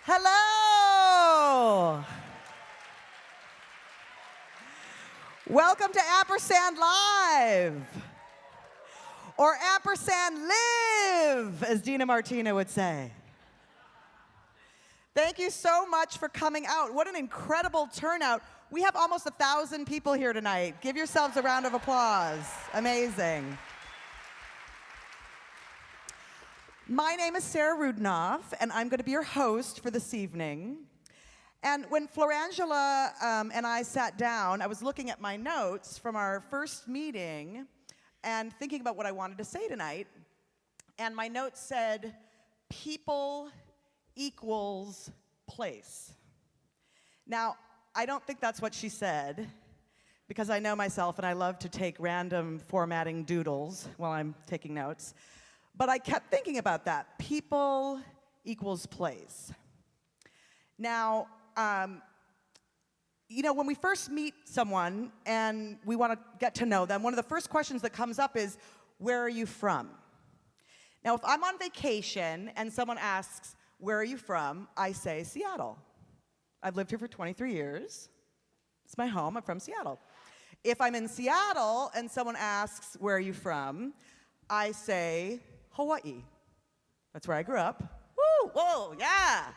Hello! Welcome to Ampersand Live, or Ampersand Live, as Dina Martina would say. Thank you so much for coming out. What an incredible turnout. We have almost 1,000 people here tonight. Give yourselves a round of applause. Amazing. My name is Sarah Rudnoff, and I'm going to be your host for this evening. And when Florangela and I sat down, I was looking at my notes from our first meeting and thinking about what I wanted to say tonight. And my notes said, people equals place. Now, I don't think that's what she said, because I know myself and I love to take random formatting doodles while I'm taking notes. But I kept thinking about that. People equals place. Now, you know, when we first meet someone and we want to get to know them, one of the first questions that comes up is, where are you from? Now, if I'm on vacation and someone asks, where are you from? I say, Seattle. I've lived here for 23 years. It's my home. I'm from Seattle. If I'm in Seattle and someone asks, where are you from? I say, Hawaii. That's where I grew up. Woo, whoa, yeah.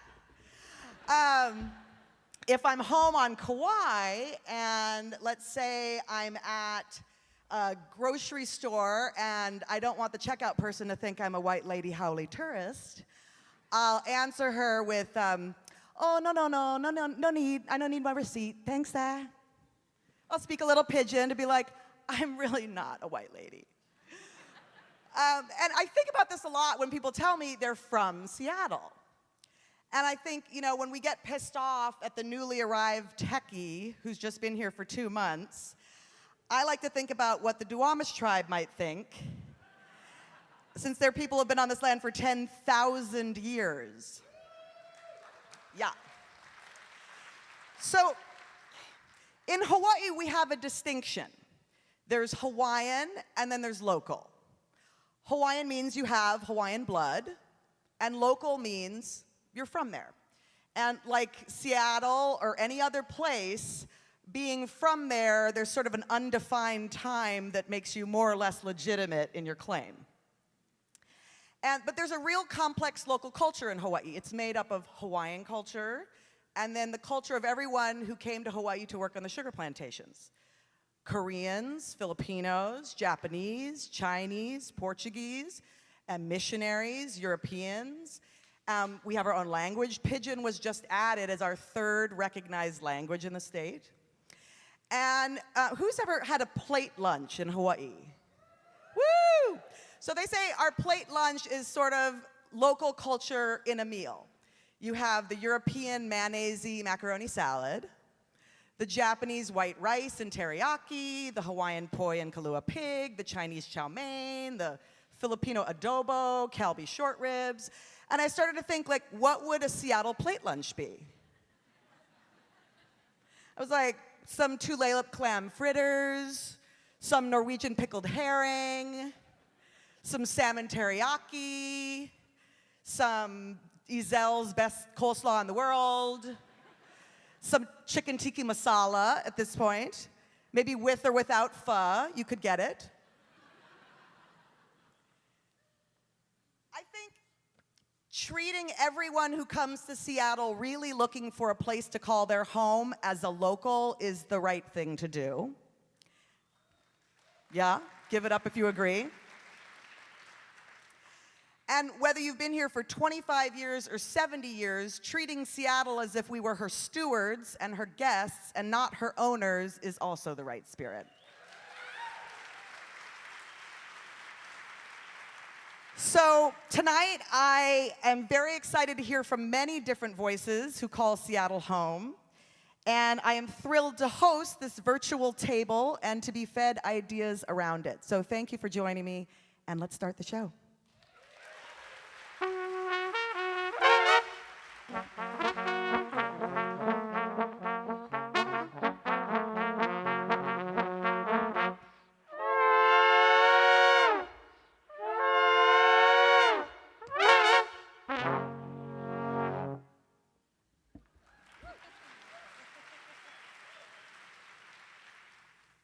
If I'm home on Kauai and let's say I'm at a grocery store and I don't want the checkout person to think I'm a white lady haole tourist, I'll answer her with, oh, no need. I don't need my receipt. Thanks, sir. I'll speak a little pidgin to be like, I'm really not a white lady. And I think about this a lot when people tell me they're from Seattle. And I think, you know, when we get pissed off at the newly arrived techie who's just been here for 2 months, I like to think about what the Duwamish tribe might think, since their people have been on this land for 10,000 years. Yeah. So, in Hawaii, we have a distinction. There's Hawaiian, and then there's local. Hawaiian means you have Hawaiian blood, and local means you're from there. And like Seattle or any other place, being from there, there's sort of an undefined time that makes you more or less legitimate in your claim. But there's a real complex local culture in Hawaii. It's made up of Hawaiian culture, and then the culture of everyone who came to Hawaii to work on the sugar plantations. Koreans, Filipinos, Japanese, Chinese, Portuguese, and missionaries, Europeans. We have our own language. Pidgin was just added as our 3rd recognized language in the state. And who's ever had a plate lunch in Hawaii? Woo! So they say our plate lunch is sort of local culture in a meal. You have the European mayonnaise-y macaroni salad, the Japanese white rice and teriyaki, the Hawaiian poi and kalua pig, the Chinese chow mein, the Filipino adobo, Calbee short ribs. And I started to think, like, what would a Seattle plate lunch be? I was like, some tulalip clam fritters, some Norwegian pickled herring, some salmon teriyaki, some Ezel's best coleslaw in the world, some chicken tikka masala at this point, maybe with or without pho, you could get it. I think treating everyone who comes to Seattle really looking for a place to call their home as a local is the right thing to do. Yeah, give it up if you agree. And whether you've been here for 25 years or 70 years, treating Seattle as if we were her stewards and her guests and not her owners is also the right spirit. So tonight, I am very excited to hear from many different voices who call Seattle home. And I am thrilled to host this virtual table and to be fed ideas around it. So thank you for joining me, and let's start the show.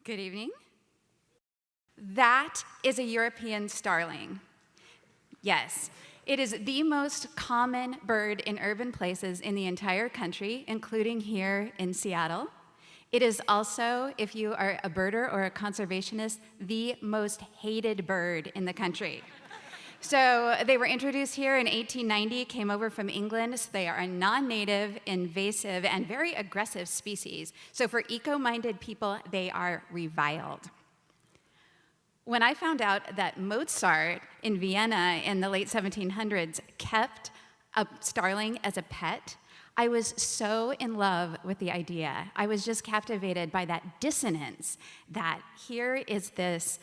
Good evening. That is a European starling. Yes, it is the most common bird in urban places in the entire country, including here in Seattle. It is also, if you are a birder or a conservationist, the most hated bird in the country. So they were introduced here in 1890, came over from England. So they are a non-native, invasive, and very aggressive species. So for eco-minded people, they are reviled. When I found out that Mozart in Vienna in the late 1700s kept a starling as a pet, I was so in love with the idea. I was just captivated by that dissonance that here is this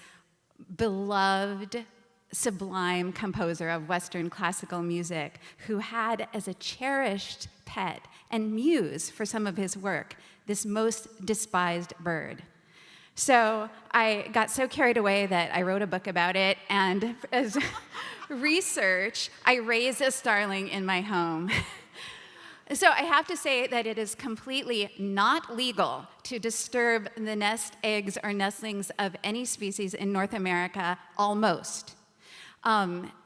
beloved, sublime composer of Western classical music who had as a cherished pet and muse for some of his work this most despised bird. So I got so carried away that I wrote a book about it, and as research, I raised a starling in my home. So I have to say that it is completely not legal to disturb the nest, eggs, or nestlings of any species in North America, almost.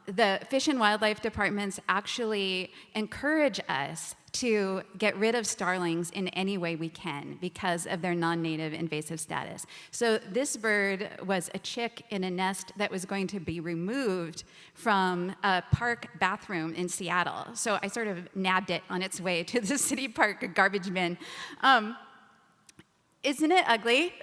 The Fish and Wildlife departments actually encourage us to get rid of starlings in any way we can because of their non-native invasive status. So this bird was a chick in a nest that was going to be removed from a park bathroom in Seattle. So I sort of nabbed it on its way to the city park garbage bin. Isn't it ugly?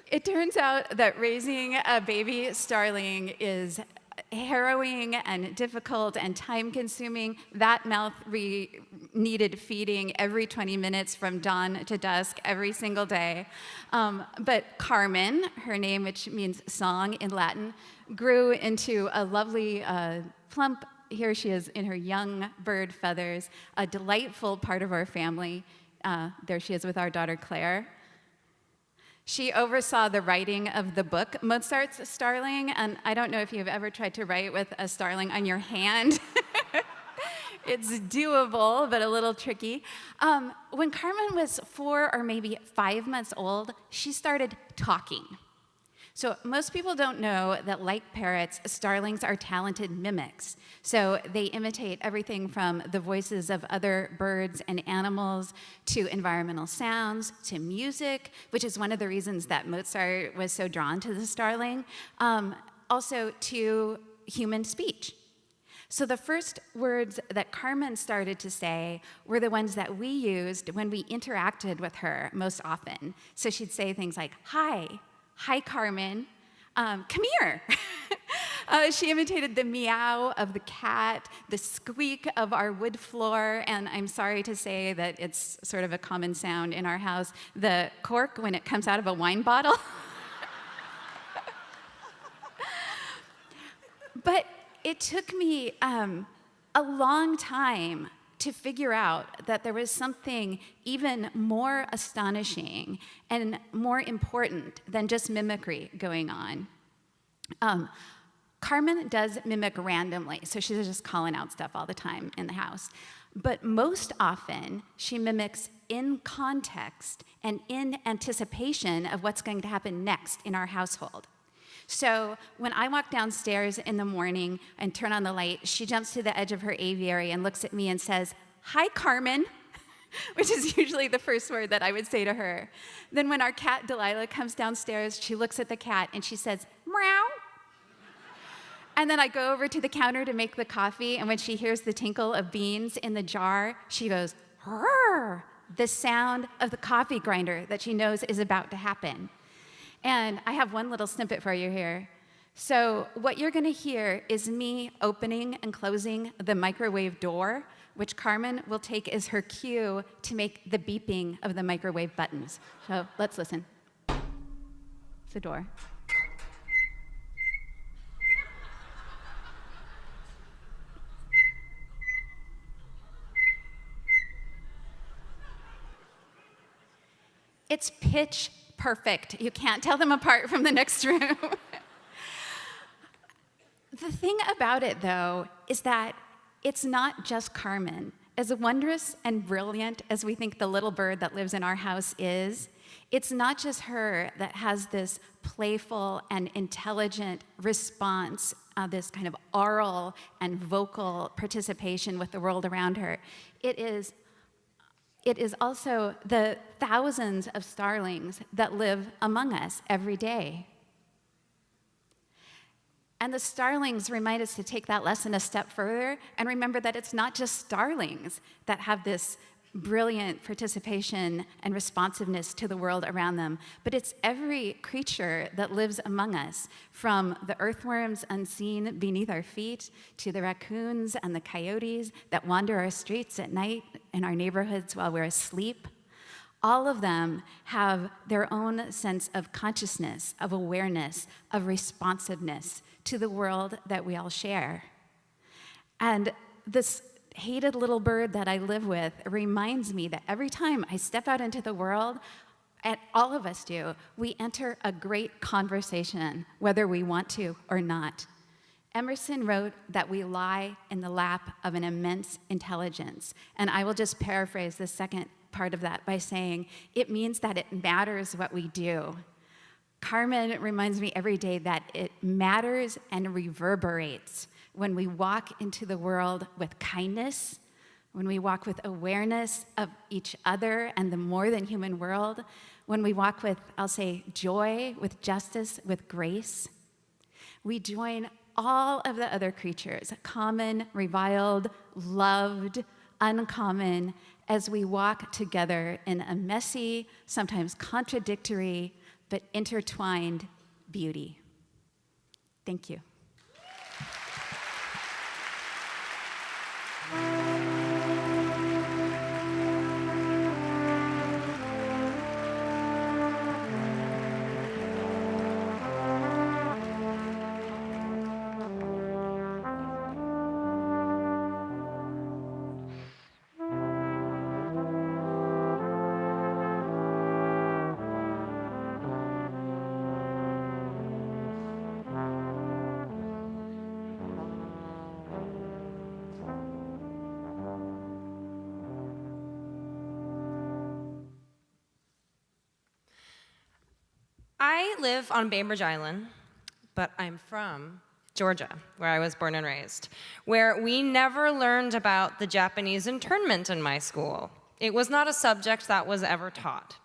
It turns out that raising a baby starling is harrowing and difficult and time-consuming. That mouth needed feeding every 20 minutes from dawn to dusk every single day. But Carmen, her name, which means song in Latin, grew into a lovely, plump, here she is in her young bird feathers, a delightful part of our family. There she is with our daughter Claire. She oversaw the writing of the book, Mozart's Starling, and I don't know if you've ever tried to write with a starling on your hand. It's doable, but a little tricky. When Carmen was 4 or maybe 5 months old, she started talking. So most people don't know that, like parrots, starlings are talented mimics. So they imitate everything from the voices of other birds and animals to environmental sounds to music, which is one of the reasons that Mozart was so drawn to the starling, also to human speech. So the first words that Carmen started to say were the ones that we used when we interacted with her most often. So she'd say things like, "Hi. Hi, Carmen. Come here." She imitated the meow of the cat, the squeak of our wood floor, and I'm sorry to say that it's sort of a common sound in our house, the cork when it comes out of a wine bottle. But it took me a long time to figure out that there was something even more astonishing and more important than just mimicry going on. Carmen does mimic randomly, so she's just calling out stuff all the time in the house. But most often, she mimics in context and in anticipation of what's going to happen next in our household. So when I walk downstairs in the morning and turn on the light, she jumps to the edge of her aviary and looks at me and says, "Hi, Carmen," which is usually the first word that I would say to her. Then when our cat Delilah comes downstairs, she looks at the cat and she says, "Meow." And then I go over to the counter to make the coffee, and when she hears the tinkle of beans in the jar, she goes, "Rrr," the sound of the coffee grinder that she knows is about to happen. And I have one little snippet for you here. So what you're going to hear is me opening and closing the microwave door, which Carmen will take as her cue to make the beeping of the microwave buttons. So let's listen. It's the door. It's pitch perfect. You can't tell them apart from the next room. The thing about it, though, is that it's not just Carmen As wondrous and brilliant as we think the little bird that lives in our house is, it's not just her that has this playful and intelligent response, this kind of oral and vocal participation with the world around her. It is also the thousands of starlings that live among us every day. And the starlings remind us to take that lesson a step further and remember that it's not just starlings that have this brilliant participation and responsiveness to the world around them, but it's every creature that lives among us, from the earthworms unseen beneath our feet to the raccoons and the coyotes that wander our streets at night in our neighborhoods while we're asleep. All of them have their own sense of consciousness, of awareness, of responsiveness to the world that we all share. And this hated little bird that I live with reminds me that every time I step out into the world, and all of us do, we enter a great conversation, whether we want to or not. Emerson wrote that we lie in the lap of an immense intelligence, and I will just paraphrase the second part of that by saying, it means that it matters what we do. Carmen reminds me every day that it matters and reverberates when we walk into the world with kindness, when we walk with awareness of each other and the more than human world, when we walk with, I'll say, joy, with justice, with grace. We join all of the other creatures, common, reviled, loved, uncommon, as we walk together in a messy, sometimes contradictory, but intertwined beauty. Thank you. I live on Bainbridge Island, but I'm from Georgia, where I was born and raised, where we never learned about the Japanese internment in my school. It was not a subject that was ever taught.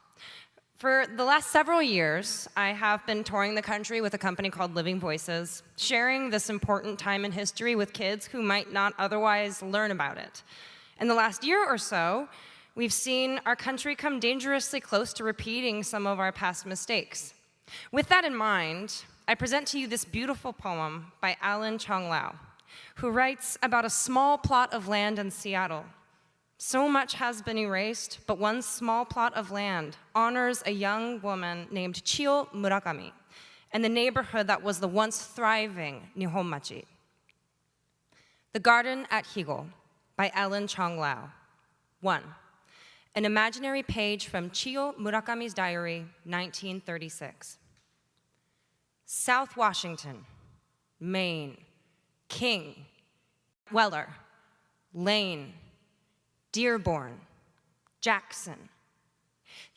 For the last several years, I have been touring the country with a company called Living Voices, sharing this important time in history with kids who might not otherwise learn about it. In the last year or so, we've seen our country come dangerously close to repeating some of our past mistakes. With that in mind, I present to you this beautiful poem by Alan Chong Lau, who writes about a small plot of land in Seattle. So much has been erased, but one small plot of land honors a young woman named Chiyo Murakami and the neighborhood that was the once thriving Nihonmachi. The Garden at Higo by Alan Chong Lau. 1. An imaginary page from Chiyo Murakami's diary, 1936. South Washington, Maine, King, Weller, Lane, Dearborn, Jackson.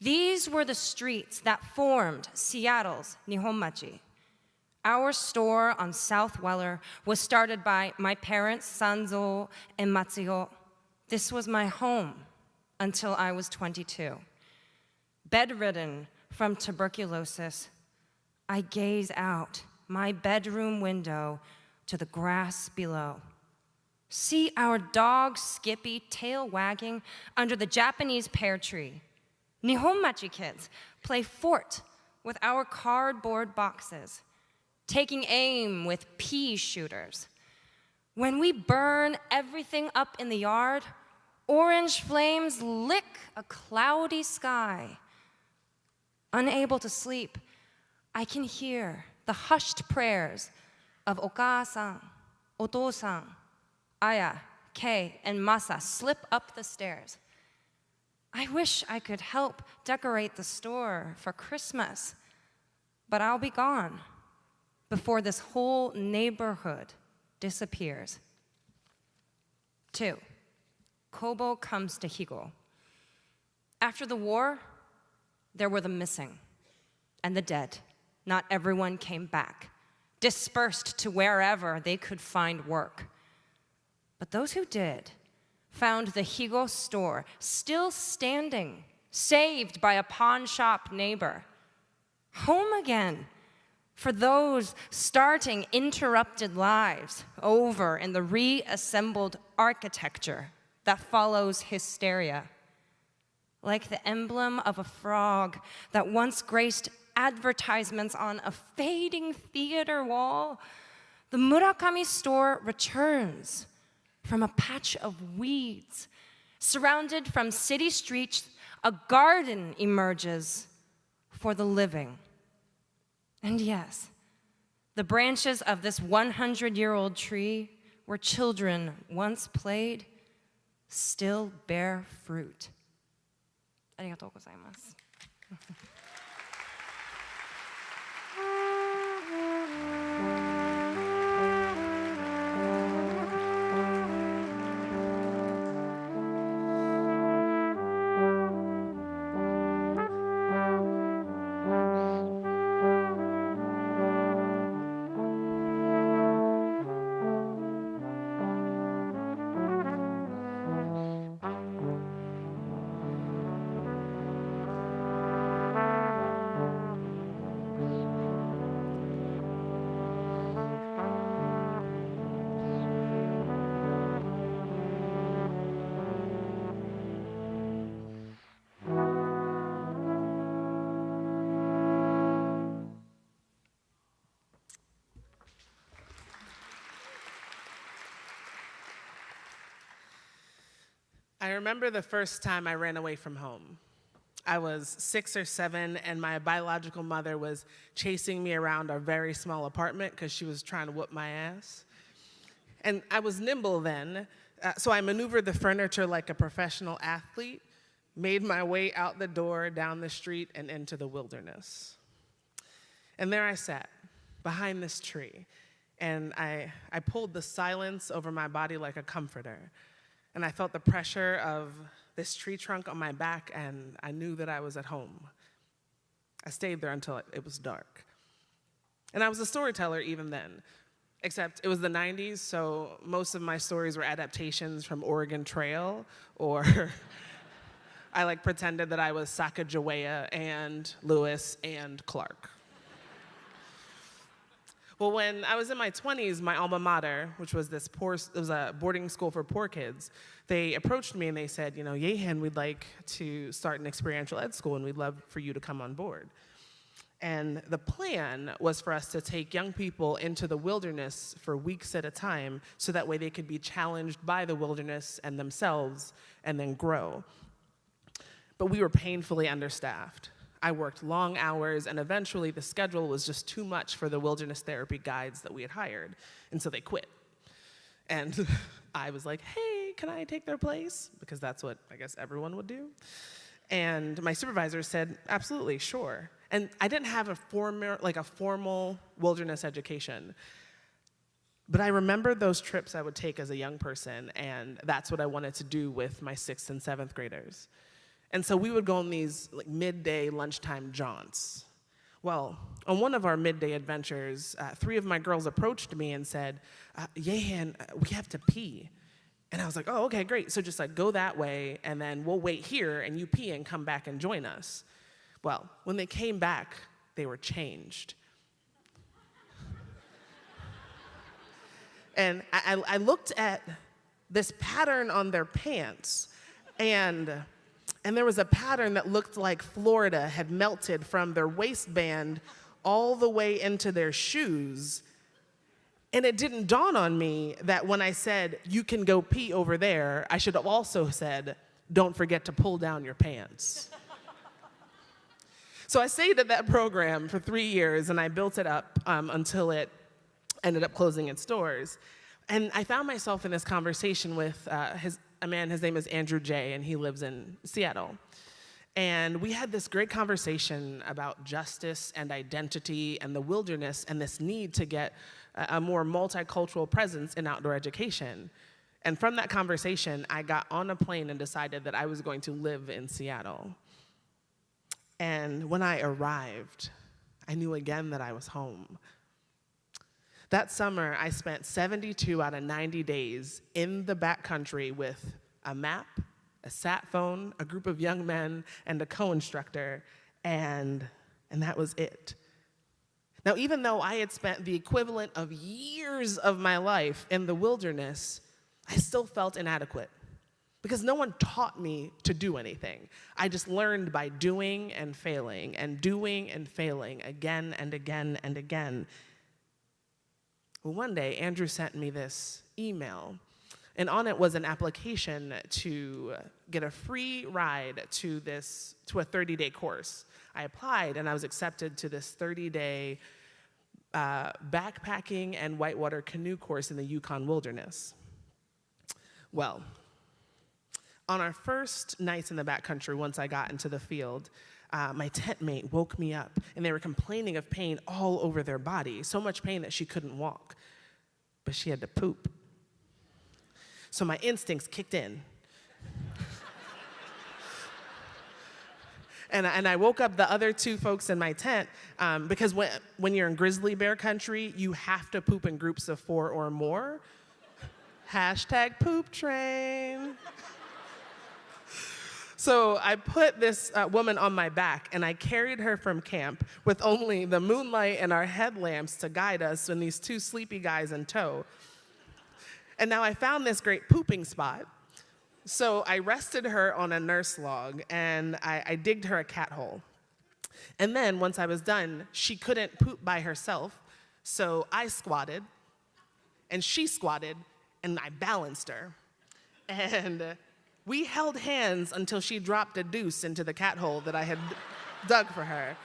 These were the streets that formed Seattle's Nihonmachi. Our store on South Weller was started by my parents, Sanzo and Matsuyo. This was my home until I was 22. Bedridden from tuberculosis, I gaze out my bedroom window to the grass below. See our dog Skippy tail wagging under the Japanese pear tree. Nihonmachi kids play fort with our cardboard boxes, taking aim with pea shooters. When we burn everything up in the yard, orange flames lick a cloudy sky. Unable to sleep, I can hear the hushed prayers of Oka-san, Oto-san, Aya, Kei, and Masa slip up the stairs. I wish I could help decorate the store for Christmas, but I'll be gone before this whole neighborhood disappears. 2. Kobo comes to Higo. After the war, there were the missing and the dead. Not everyone came back, dispersed to wherever they could find work. But those who did found the Higo store still standing, saved by a pawn shop neighbor. Home again for those starting interrupted lives over in the reassembled architecture that follows hysteria. Like the emblem of a frog that once graced advertisements on a fading theater wall, the Murakami store returns from a patch of weeds. Surrounded from city streets, a garden emerges for the living. And yes, the branches of this 100-year-old tree where children once played still bear fruit. ありがとうございます。I remember the first time I ran away from home. I was 6 or 7, and my biological mother was chasing me around our very small apartment because she was trying to whoop my ass. And I was nimble then, so I maneuvered the furniture like a professional athlete, made my way out the door, down the street, and into the wilderness. And there I sat, behind this tree, and I pulled the silence over my body like a comforter. And I felt the pressure of this tree trunk on my back, and I knew that I was at home. I stayed there until it was dark. And I was a storyteller even then, except it was the 90s, so most of my stories were adaptations from Oregon Trail, or I pretended that I was Sacagawea and Lewis and Clark. Well, when I was in my 20s, my alma mater, which was it was a boarding school for poor kids, they approached me and they said, Yehan, we'd like to start an experiential ed school and we'd love for you to come on board. And the plan was for us to take young people into the wilderness for weeks at a time so that way they could be challenged by the wilderness and themselves and then grow. But we were painfully understaffed. I worked long hours, and eventually the schedule was just too much for the wilderness therapy guides that we had hired, and so they quit. And I was like, hey, can I take their place? Because that's what I guess everyone would do. And my supervisor said, absolutely, sure. And I didn't have a formal wilderness education. But I remembered those trips I would take as a young person, and that's what I wanted to do with my 6th and 7th graders. And so we would go on these midday lunchtime jaunts. Well, on one of our midday adventures, 3 of my girls approached me and said, Yehan, we have to pee. And I was like, oh, okay, great. So just go that way, and then we'll wait here, and you pee and come back and join us. Well, when they came back, they were changed. And I looked at this pattern on their pants, and there was a pattern that looked like Florida had melted from their waistband all the way into their shoes. And it didn't dawn on me that when I said, you can go pee over there, I should have also said, don't forget to pull down your pants. So I stayed at that program for 3 years, and I built it up until it ended up closing its doors. And I found myself in this conversation with a man, his name is Andrew J., and he lives in Seattle. And we had this great conversation about justice and identity and the wilderness and this need to get a more multicultural presence in outdoor education. And from that conversation, I got on a plane and decided that I was going to live in Seattle. And when I arrived, I knew again that I was home. That summer, I spent 72 out of 90 days in the backcountry with a map, a sat phone, a group of young men, and a co-instructor, and that was it. Now, even though I had spent the equivalent of years of my life in the wilderness, I still felt inadequate because no one taught me to do anything. I just learned by doing and failing again and again and again. Well, one day, Andrew sent me this email, and on it was an application to get a free ride to a 30-day course. I applied, and I was accepted to this 30-day backpacking and whitewater canoe course in the Yukon wilderness. Well, on our first nights in the backcountry, once I got into the field, my tent mate woke me up, and they were complaining of pain all over their body, so much pain that she couldn't walk, but she had to poop. So my instincts kicked in. And I woke up the other two folks in my tent because when you're in grizzly bear country, you have to poop in groups of 4 or more. Hashtag poop train. So I put this woman on my back, and I carried her from camp with only the moonlight and our headlamps to guide us and these 2 sleepy guys in tow. And now I found this great pooping spot. So I rested her on a nurse log, and I digged her a cat hole. And then once I was done, she couldn't poop by herself, so I squatted, and she squatted, and I balanced her. And we held hands until she dropped a deuce into the cat hole that I had dug for her.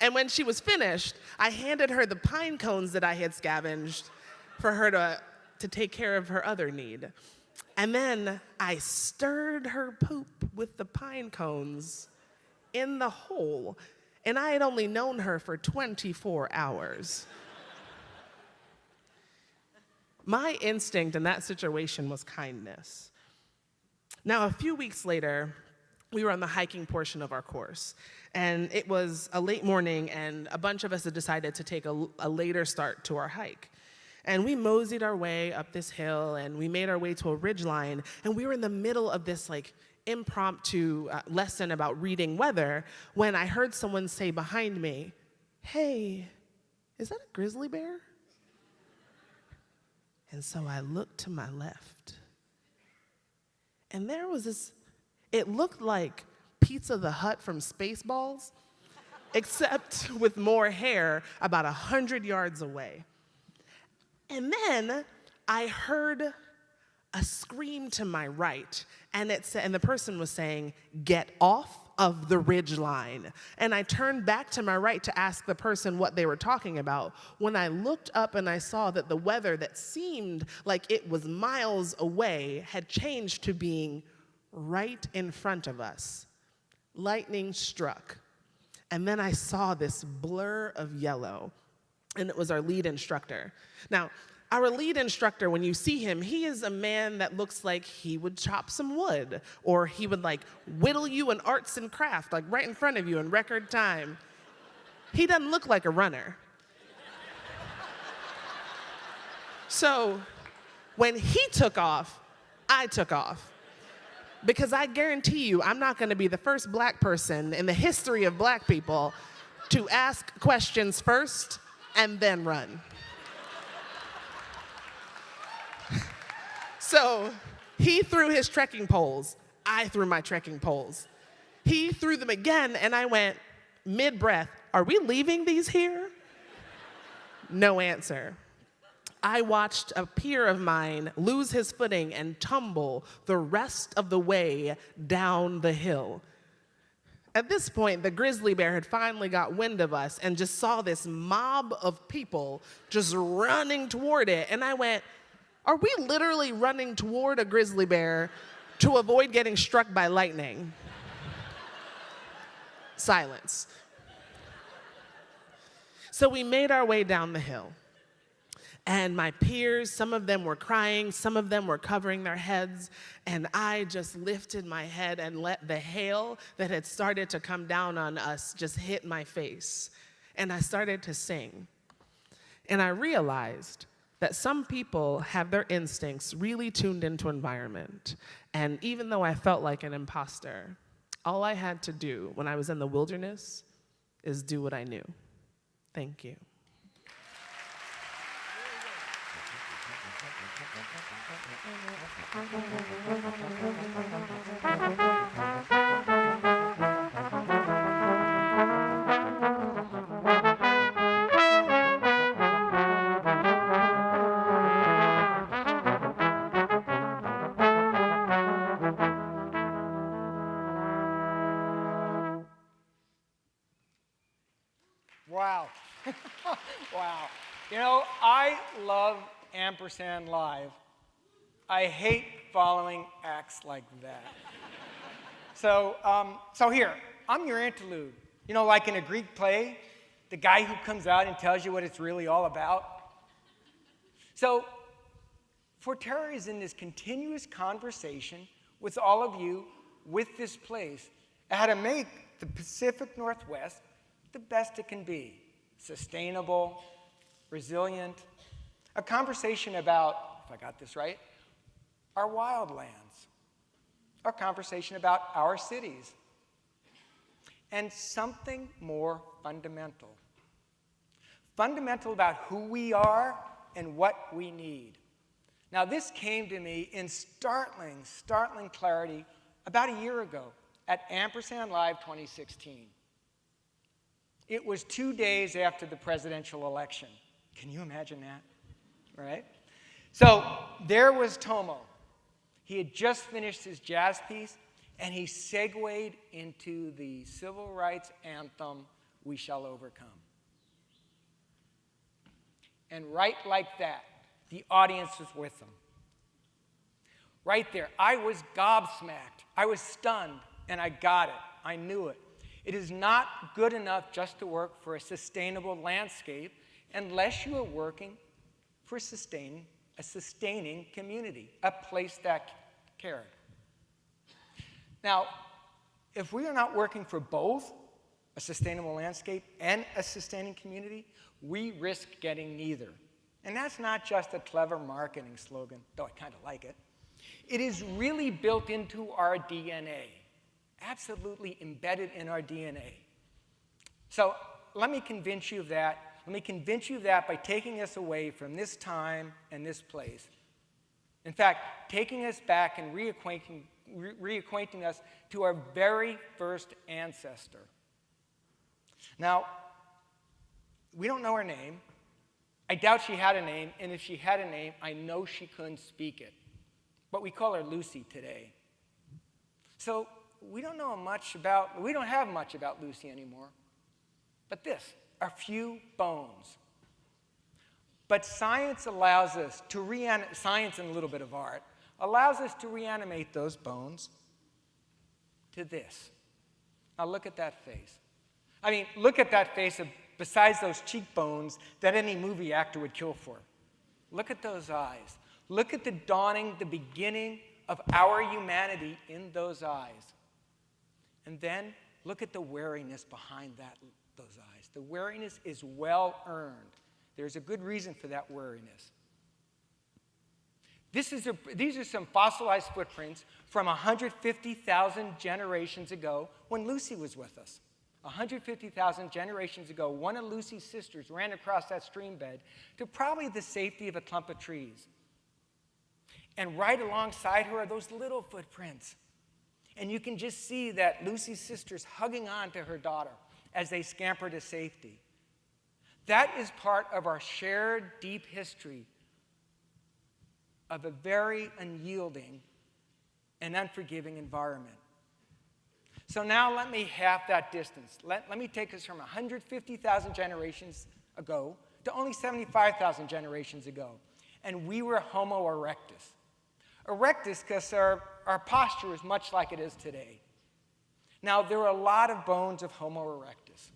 And when she was finished, I handed her the pine cones that I had scavenged for her to take care of her other need. And then I stirred her poop with the pine cones in the hole, and I had only known her for 24 hours. My instinct in that situation was kindness. Now, a few weeks later, we were on the hiking portion of our course, and it was a late morning, and a bunch of us had decided to take a later start to our hike. And we moseyed our way up this hill, and we made our way to a ridgeline, and we were in the middle of this impromptu lesson about reading weather when I heard someone say behind me, "Hey, is that a grizzly bear?" And so I looked to my left, and there was this, it looked like Pizza the Hut from Spaceballs, except with more hair about 100 yards away. And then I heard a scream to my right, and the person was saying, "Get off of the ridge line." And I turned back to my right to ask the person what they were talking about, when I looked up and I saw that the weather that seemed like it was miles away had changed to being right in front of us. Lightning struck, and then I saw this blur of yellow, and it was our lead instructor. Now, our lead instructor, when you see him, he is a man that looks like he would chop some wood, or he would whittle you an arts and craft, right in front of you in record time. He doesn't look like a runner. So when he took off, I took off. Because I guarantee you, I'm not gonna be the first black person in the history of black people to ask questions first and then run. So he threw his trekking poles. I threw my trekking poles. He threw them again, and I went mid-breath, "Are we leaving these here?" No answer. I watched a peer of mine lose his footing and tumble the rest of the way down the hill. At this point, the grizzly bear had finally got wind of us and just saw this mob of people just running toward it. And I went, "Are we literally running toward a grizzly bear to avoid getting struck by lightning?" Silence. So we made our way down the hill. And my peers, some of them were crying, some of them were covering their heads, and I just lifted my head and let the hail that had started to come down on us just hit my face. And I started to sing. And I realized that some people have their instincts really tuned into environment. And even though I felt like an imposter, all I had to do when I was in the wilderness is do what I knew. Thank you. Wow. Wow. You know, I love Ampersand Live. I hate following acts like that. So here, I'm your interlude. You know, like in a Greek play, the guy who comes out and tells you what it's really all about. So Forterra is in this continuous conversation with all of you with this place, how to make the Pacific Northwest the best it can be. Sustainable, resilient, a conversation about, if I got this right, our wildlands, a conversation about our cities, and something more fundamental. Fundamental about who we are and what we need. Now, this came to me in startling clarity about a year ago at Ampersand Live 2016. It was 2 days after the presidential election. Can you imagine that? Right? So there was Tomo. He had just finished his jazz piece, and he segued into the civil rights anthem, "We Shall Overcome." And right like that, the audience was with him. Right there, I was gobsmacked. I was stunned, and I got it. I knew it. It is not good enough just to work for a sustainable landscape unless you are working for a sustaining community, a place that cared. Now, if we are not working for both a sustainable landscape and a sustaining community, we risk getting neither. And that's not just a clever marketing slogan, though I kind of like it. It is really built into our DNA, absolutely embedded in our DNA. So let me convince you of that. Let me convince you of that by taking us away from this time and this place. In fact, taking us back and reacquainting us to our very first ancestor. Now, we don't know her name. I doubt she had a name, and if she had a name, I know she couldn't speak it. But we call her Lucy today. So we don't have much about Lucy anymore. But this, a few bones. But science allows us to science and a little bit of art allows us to reanimate those bones to this. Now look at that face. I mean, look at that face besides those cheekbones that any movie actor would kill for. Look at those eyes. Look at the beginning of our humanity in those eyes. And then look at the wariness behind those eyes. The wariness is well earned. There's a good reason for that wariness. These are some fossilized footprints from 150,000 generations ago when Lucy was with us. 150,000 generations ago, one of Lucy's sisters ran across that stream bed to probably the safety of a clump of trees. And right alongside her are those little footprints. And you can just see that Lucy's sister's hugging on to her daughter as they scamper to safety. That is part of our shared deep history of a very unyielding and unforgiving environment. So now let me half that distance. Let me take us from 150,000 generations ago to only 75,000 generations ago. And we were Homo erectus. Erectus because our posture is much like it is today. Now, there are a lot of bones of Homo erectus.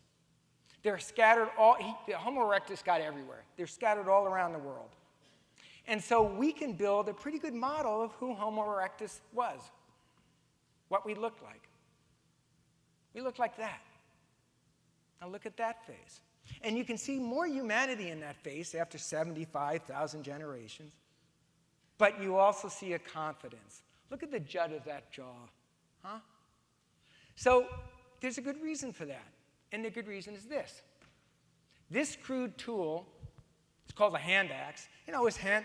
They're scattered Homo erectus got everywhere. They're scattered all around the world. And so we can build a pretty good model of who Homo erectus was, what we looked like. We look like that. Now look at that face. And you can see more humanity in that face after 75,000 generations. But you also see a confidence. Look at the jut of that jaw. Huh? So there's a good reason for that. And the good reason is this. This crude tool, it's called a hand axe,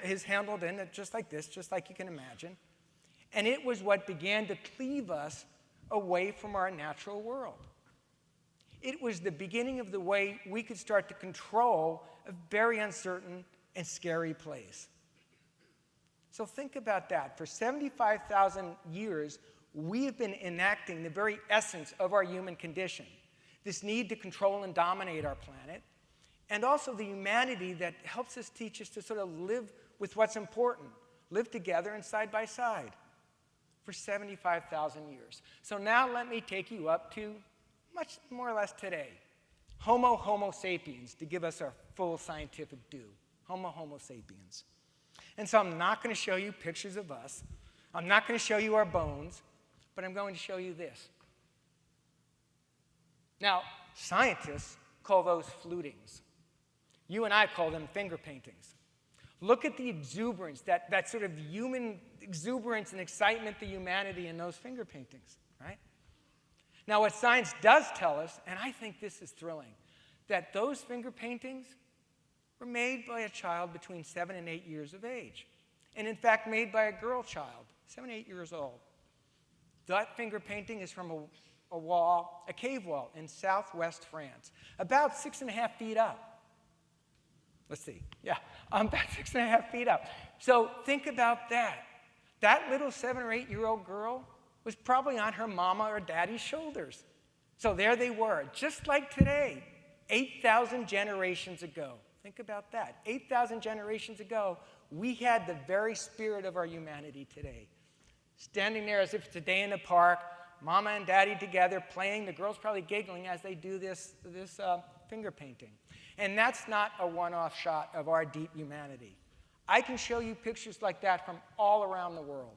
is handled in it just like this, just like you can imagine. And it was what began to cleave us away from our natural world. It was the beginning of the way we could start to control a very uncertain and scary place. So think about that. For 75,000 years, we have been enacting the very essence of our human condition, this need to control and dominate our planet, and also the humanity that helps us teach us to sort of live with what's important, live together and side by side for 75,000 years. So now let me take you up to much more or less today. Homo sapiens, to give us our full scientific due. Homo sapiens. And so I'm not going to show you pictures of us. I'm not going to show you our bones, but I'm going to show you this. Now, scientists call those flutings. You and I call them finger paintings. Look at the exuberance, that sort of human exuberance and excitement, the humanity in those finger paintings, right? Now, what science does tell us, and I think this is thrilling, that those finger paintings were made by a child between 7 and 8 years of age. And in fact, made by a girl child, 7, 8 years old. That finger painting is from a cave wall in southwest France, about 6.5 feet up. Let's see, yeah, about 6.5 feet up. So think about that. That little 7 or 8 year old girl was probably on her mama or daddy's shoulders. So there they were, just like today, 8,000 generations ago. Think about that. 8,000 generations ago, we had the very spirit of our humanity today. Standing there as if it's a day in the park, mama and daddy together playing, the girl's probably giggling as they do this finger painting. And that's not a one-off shot of our deep humanity. I can show you pictures like that from all around the world.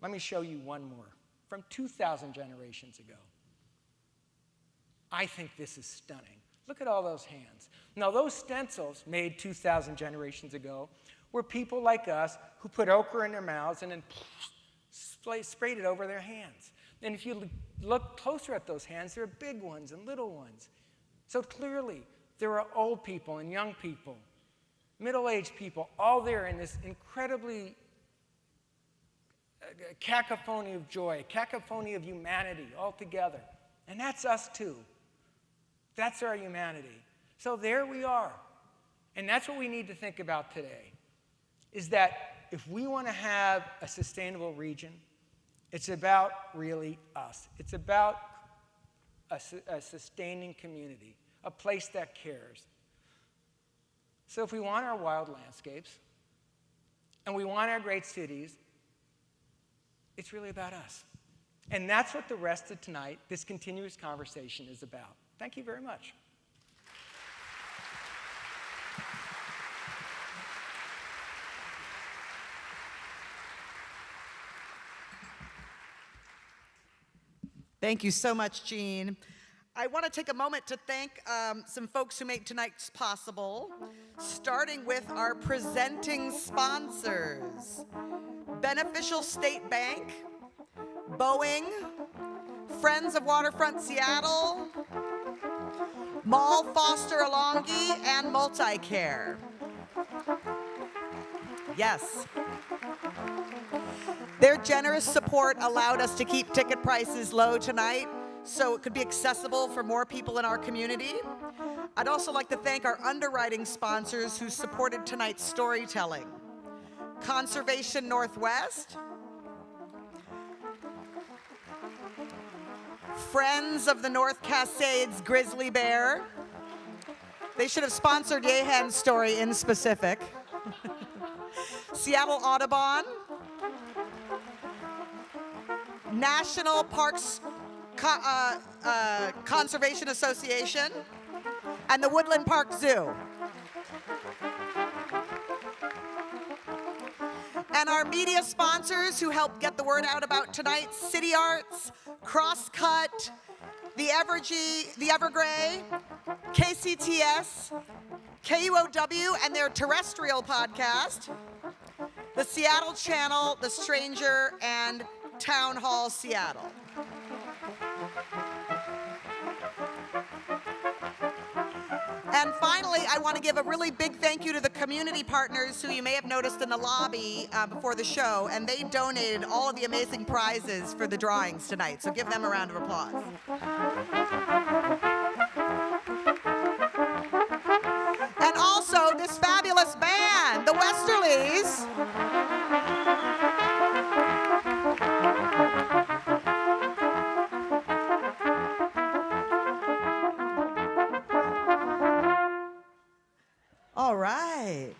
Let me show you one more, from 2,000 generations ago. I think this is stunning. Look at all those hands. Now, those stencils made 2,000 generations ago were people like us who put ochre in their mouths and then sprayed it over their hands. And if you look closer at those hands, there are big ones and little ones. So clearly, there are old people and young people, middle-aged people, all there in this incredibly cacophony of joy, cacophony of humanity all together. And that's us too. That's our humanity. So there we are. And that's what we need to think about today, is that if we want to have a sustainable region, it's about really us. It's about a sustaining community, a place that cares. So if we want our wild landscapes, and we want our great cities, it's really about us. And that's what the rest of tonight, this continuous conversation, is about. Thank you very much. Thank you so much, Jean. I want to take a moment to thank some folks who made tonight's possible, starting with our presenting sponsors: Beneficial State Bank, Boeing, Friends of Waterfront Seattle, Mall Foster Alongi, and Multicare. Yes. Their generous support allowed us to keep ticket prices low tonight, so it could be accessible for more people in our community. I'd also like to thank our underwriting sponsors who supported tonight's storytelling: Conservation Northwest, Friends of the North Cascades Grizzly Bear. They should have sponsored Yehan's story in specific. Seattle Audubon, National Parks Conservation Association, and the Woodland Park Zoo. And our media sponsors who helped get the word out about tonight, City Arts, Crosscut, the Evergrey, KCTS, KUOW and their terrestrial podcast, the Seattle Channel, The Stranger, and Town Hall Seattle. And finally, I want to give a really big thank you to the community partners who you may have noticed in the lobby before the show, and they donated all of the amazing prizes for the drawings tonight, so give them a round of applause. And also this fabulous band, the Westerlies. All right.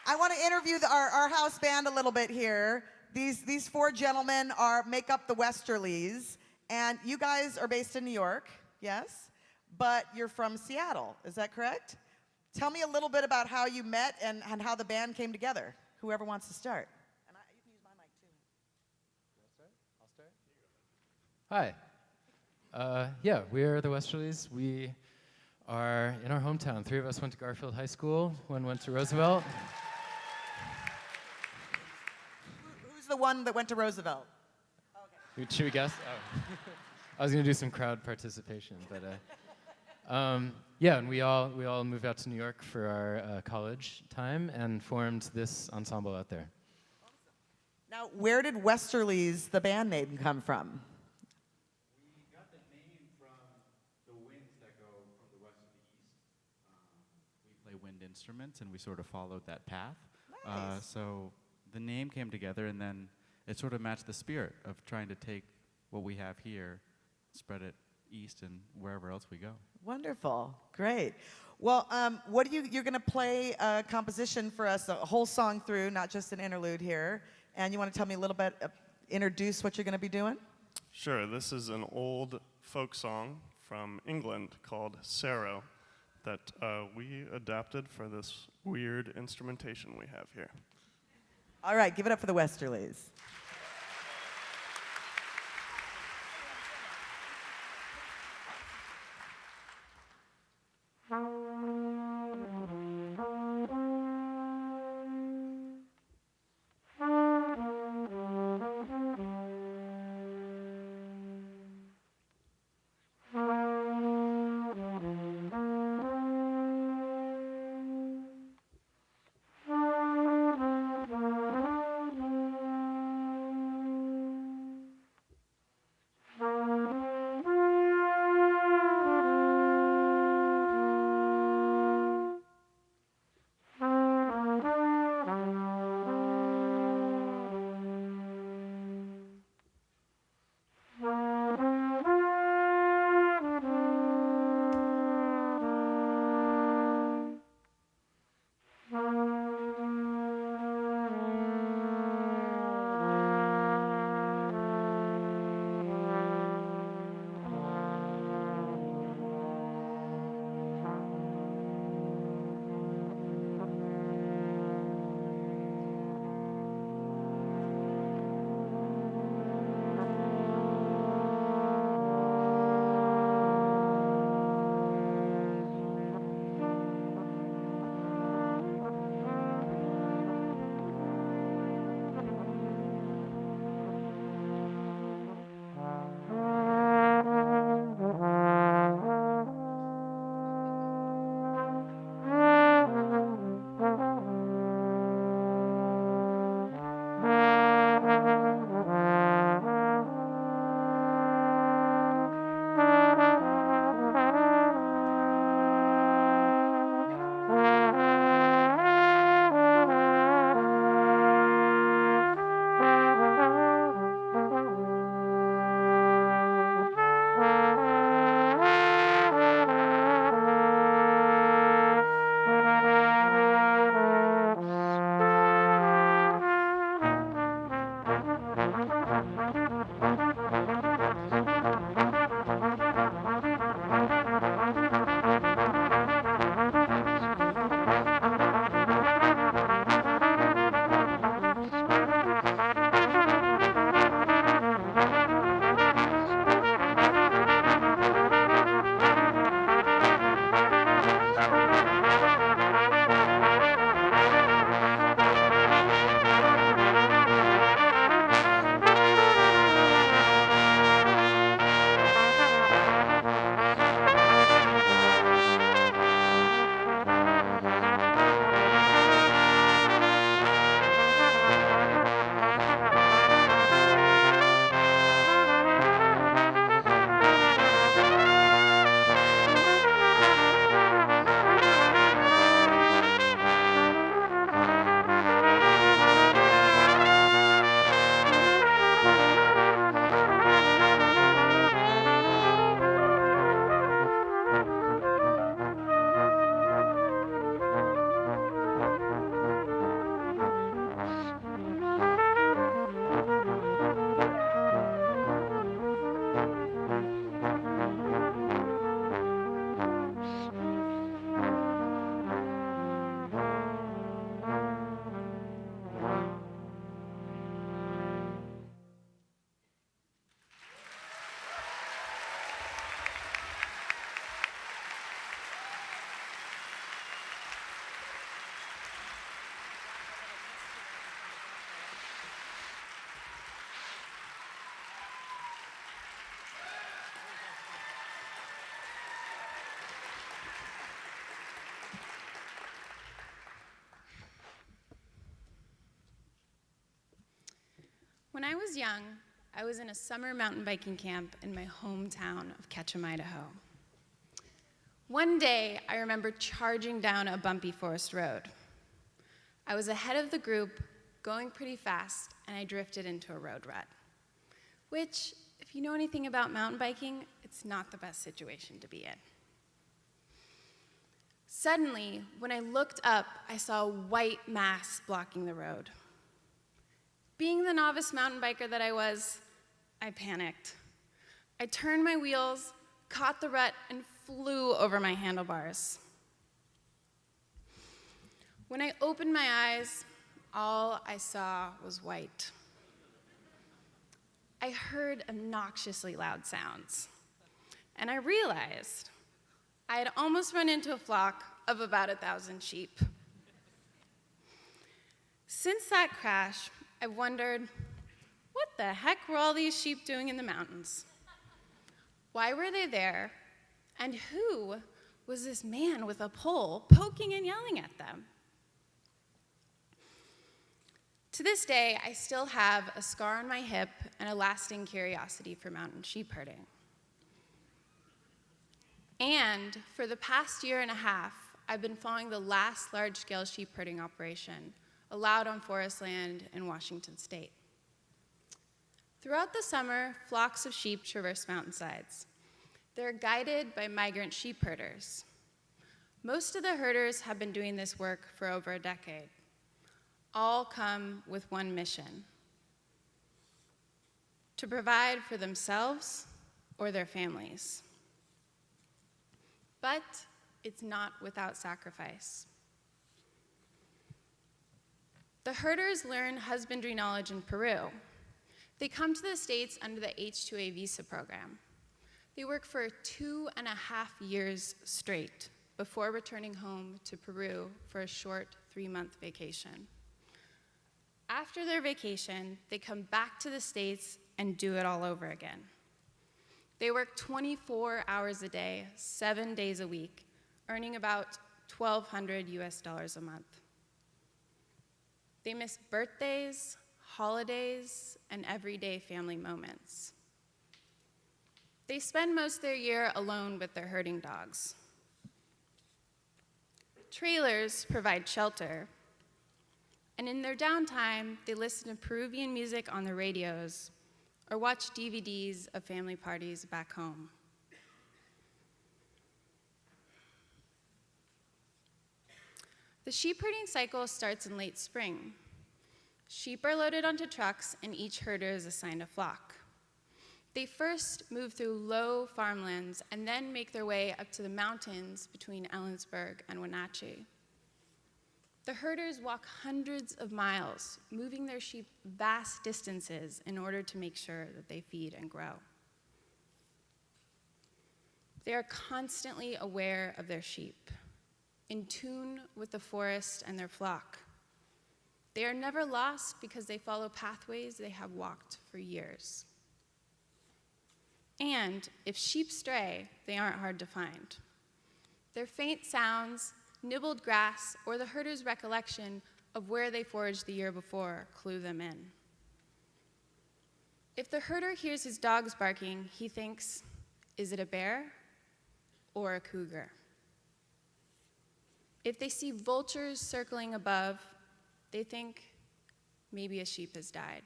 I want to interview our house band a little bit here. These four gentlemen make up the Westerlies, and you guys are based in New York, yes? But you're from Seattle, is that correct? Tell me a little bit about how you met and how the band came together. Whoever wants to start. And you can use my mic too. I'll start. Hi. Yeah, we're the Westerlies. We are in our hometown. 3 of us went to Garfield High School. 1 went to Roosevelt. Who's the one that went to Roosevelt? Okay. Should we guess? Oh. I was going to do some crowd participation, but yeah, and we all moved out to New York for our college time and formed this ensemble out there. Awesome. Now, where did Westerlies, the band name, come from? We got the name from the winds that go from the west to the east. We play wind instruments, and we sort of followed that path. Nice. So the name came together, and then it sort of matched the spirit of trying to take what we have here, spread it east and wherever else we go. Wonderful, great. Well, what you're going to play a composition for us, a whole song through, not just an interlude here. And you want to tell me a little bit, introduce what you're going to be doing? Sure, this is an old folk song from England called Sorrow that we adapted for this weird instrumentation we have here. All right, give it up for the Westerlies. When I was young, I was in a summer mountain biking camp in my hometown of Ketchum, Idaho. One day, I remember charging down a bumpy forest road. I was ahead of the group, going pretty fast, and I drifted into a road rut, which, if you know anything about mountain biking, it's not the best situation to be in. Suddenly, when I looked up, I saw a white mass blocking the road. Being the novice mountain biker that I was, I panicked. I turned my wheels, caught the rut, and flew over my handlebars. When I opened my eyes, all I saw was white. I heard obnoxiously loud sounds, and I realized I had almost run into a flock of about 1,000 sheep. Since that crash, I've wondered, what the heck were all these sheep doing in the mountains? Why were they there? And who was this man with a pole poking and yelling at them? To this day, I still have a scar on my hip and a lasting curiosity for mountain sheep herding. And for the past year and a half, I've been following the last large-scale sheep herding operation allowed on forest land in Washington state. Throughout the summer, flocks of sheep traverse mountainsides. They're guided by migrant sheep herders. Most of the herders have been doing this work for over a decade. All come with one mission: to provide for themselves or their families. But it's not without sacrifice. The herders learn husbandry knowledge in Peru. They come to the States under the H-2A visa program. They work for 2.5 years straight before returning home to Peru for a short 3-month vacation. After their vacation, they come back to the States and do it all over again. They work 24 hours a day, 7 days a week, earning about $1,200 US a month. They miss birthdays, holidays, and everyday family moments. They spend most of their year alone with their herding dogs. Trailers provide shelter, and in their downtime, they listen to Peruvian music on their radios or watch DVDs of family parties back home. The sheep herding cycle starts in late spring. Sheep are loaded onto trucks, and each herder is assigned a flock. They first move through low farmlands and then make their way up to the mountains between Ellensburg and Wenatchee. The herders walk hundreds of miles, moving their sheep vast distances in order to make sure that they feed and grow. They are constantly aware of their sheep, in tune with the forest and their flock. They are never lost because they follow pathways they have walked for years. And if sheep stray, they aren't hard to find. Their faint sounds, nibbled grass, or the herder's recollection of where they foraged the year before clue them in. If the herder hears his dogs barking, he thinks, is it a bear or a cougar? If they see vultures circling above, they think maybe a sheep has died.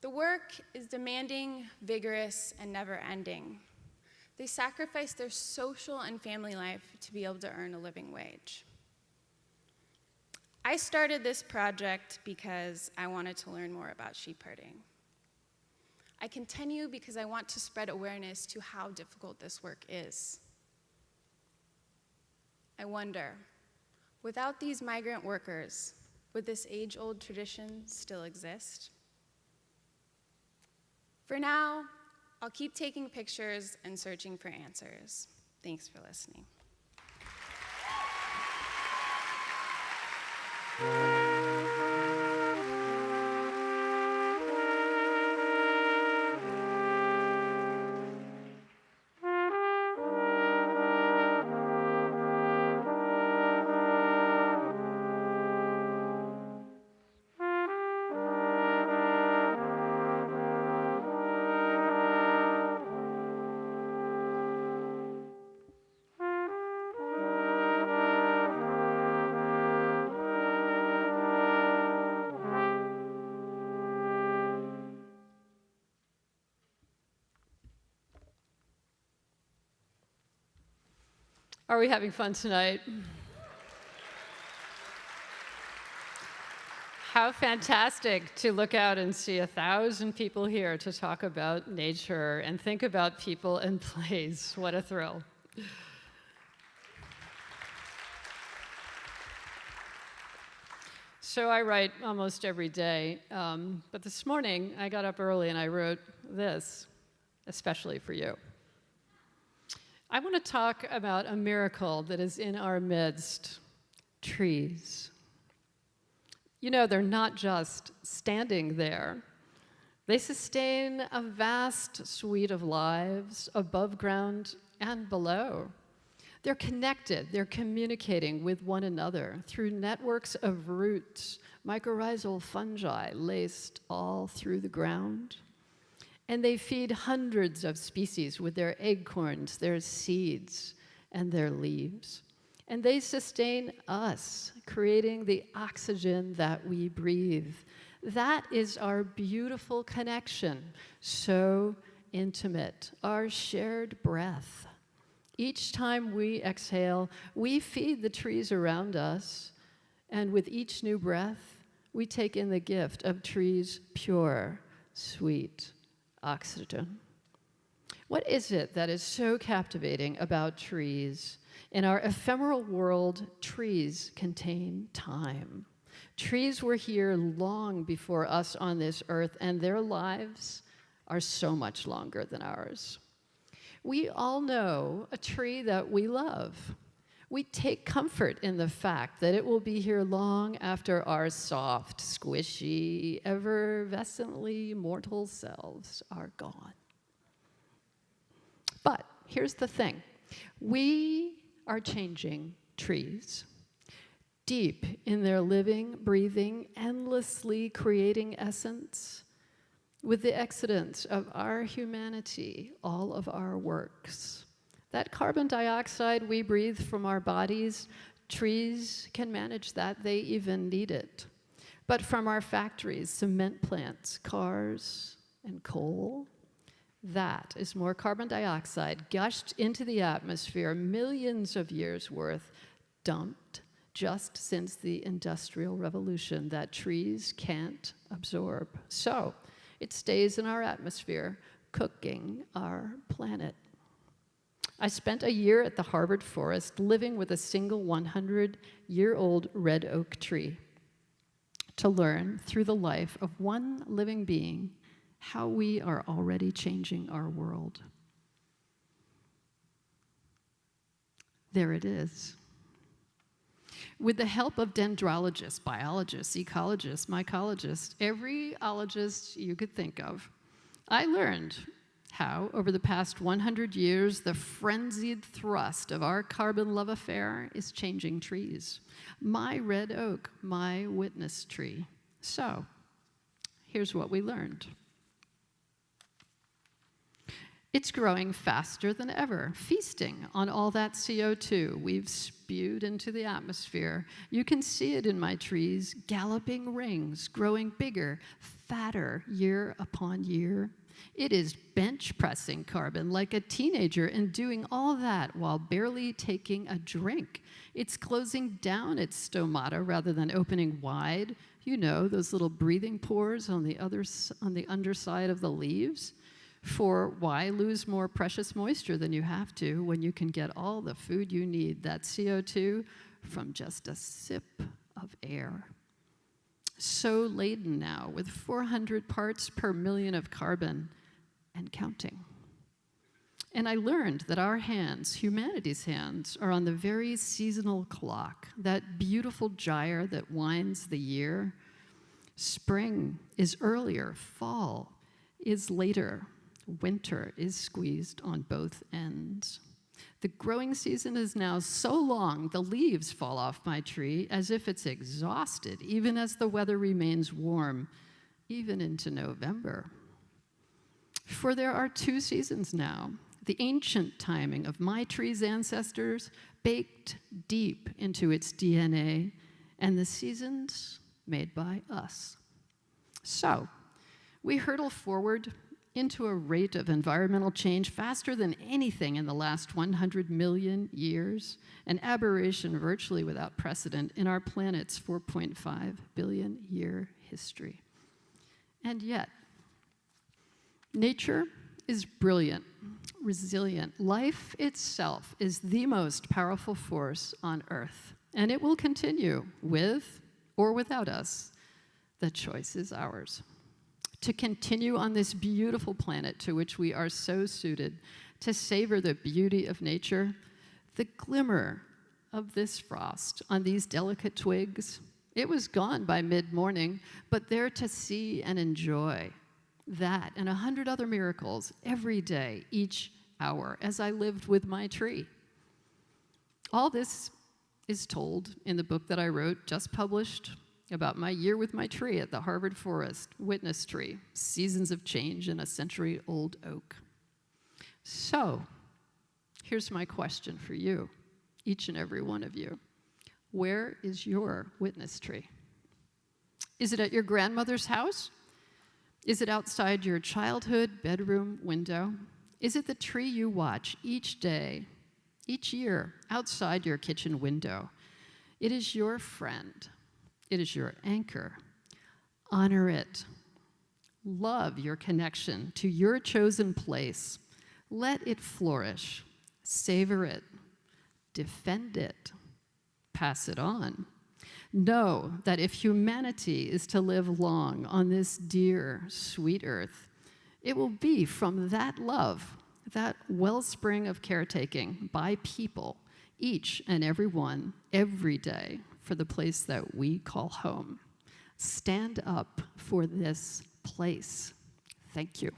The work is demanding, vigorous, and never-ending. They sacrifice their social and family life to be able to earn a living wage. I started this project because I wanted to learn more about sheep herding. I continue because I want to spread awareness to how difficult this work is. I wonder, without these migrant workers, would this age-old tradition still exist? For now, I'll keep taking pictures and searching for answers. Thanks for listening. Are we having fun tonight? How fantastic to look out and see 1,000 people here to talk about nature and think about people and place. What a thrill. So I write almost every day, but this morning I got up early and I wrote this, especially for you. I want to talk about a miracle that is in our midst, trees. You know, they're not just standing there. They sustain a vast suite of lives above ground and below. They're connected, they're communicating with one another through networks of roots, mycorrhizal fungi laced all through the ground. And they feed hundreds of species with their acorns, their seeds, and their leaves. And they sustain us, creating the oxygen that we breathe. That is our beautiful connection, so intimate, our shared breath. Each time we exhale, we feed the trees around us, and with each new breath, we take in the gift of trees' pure, sweet oxygen. What is it that is so captivating about trees? In our ephemeral world, trees contain time. Trees were here long before us on this earth, and their lives are so much longer than ours. We all know a tree that we love. We take comfort in the fact that it will be here long after our soft, squishy, effervescently mortal selves are gone. But here's the thing. We are changing trees. Deep in their living, breathing, endlessly creating essence, with the excellence of our humanity, all of our works. That carbon dioxide we breathe from our bodies, trees can manage that. They even need it. But from our factories, cement plants, cars, and coal, that is more carbon dioxide gushed into the atmosphere, millions of years worth, dumped just since the Industrial Revolution that trees can't absorb. So it stays in our atmosphere, cooking our planet. I spent a year at the Harvard forest living with a single 100-year-old red oak tree to learn through the life of one living being how we are already changing our world. There it is. With the help of dendrologists, biologists, ecologists, mycologists, every ologist you could think of, I learned how, over the past 100 years, the frenzied thrust of our carbon love affair is changing trees. My red oak, my witness tree. So, here's what we learned. It's growing faster than ever, feasting on all that CO2 we've spewed into the atmosphere. You can see it in my trees, galloping rings, growing bigger, fatter year upon year. It is bench pressing carbon like a teenager and doing all that while barely taking a drink. It's closing down its stomata rather than opening wide. You know, those little breathing pores on the underside of the leaves. For why lose more precious moisture than you have to when you can get all the food you need, that CO2, from just a sip of air? So laden now with 400 parts per million of carbon and counting. And I learned that our hands, humanity's hands, are on the very seasonal clock, that beautiful gyre that winds the year. Spring is earlier, fall is later. Winter is squeezed on both ends. The growing season is now so long, the leaves fall off my tree as if it's exhausted, even as the weather remains warm, even into November. For there are two seasons now, the ancient timing of my tree's ancestors baked deep into its DNA, and the seasons made by us. So, we hurtle forward into a rate of environmental change faster than anything in the last 100 million years, an aberration virtually without precedent in our planet's 4.5 billion year history. And yet, nature is brilliant, resilient. Life itself is the most powerful force on Earth, and it will continue with or without us. The choice is ours. To continue on this beautiful planet to which we are so suited, to savor the beauty of nature, the glimmer of this frost on these delicate twigs, it was gone by mid-morning, but there to see and enjoy that and 100 other miracles every day, each hour, as I lived with my tree. All this is told in the book that I wrote, just published, about my year with my tree at the Harvard Forest, Witness Tree, Seasons of Change in a Century-Old Oak. So, here's my question for you, each and every one of you. Where is your witness tree? Is it at your grandmother's house? Is it outside your childhood bedroom window? Is it the tree you watch each day, each year, outside your kitchen window? It is your friend. It is your anchor. Honor it. Love your connection to your chosen place. Let it flourish. Savor it. Defend it. Pass it on. Know that if humanity is to live long on this dear, sweet earth, it will be from that love, that wellspring of caretaking by people, each and every one, every day, for the place that we call home. Stand up for this place. Thank you.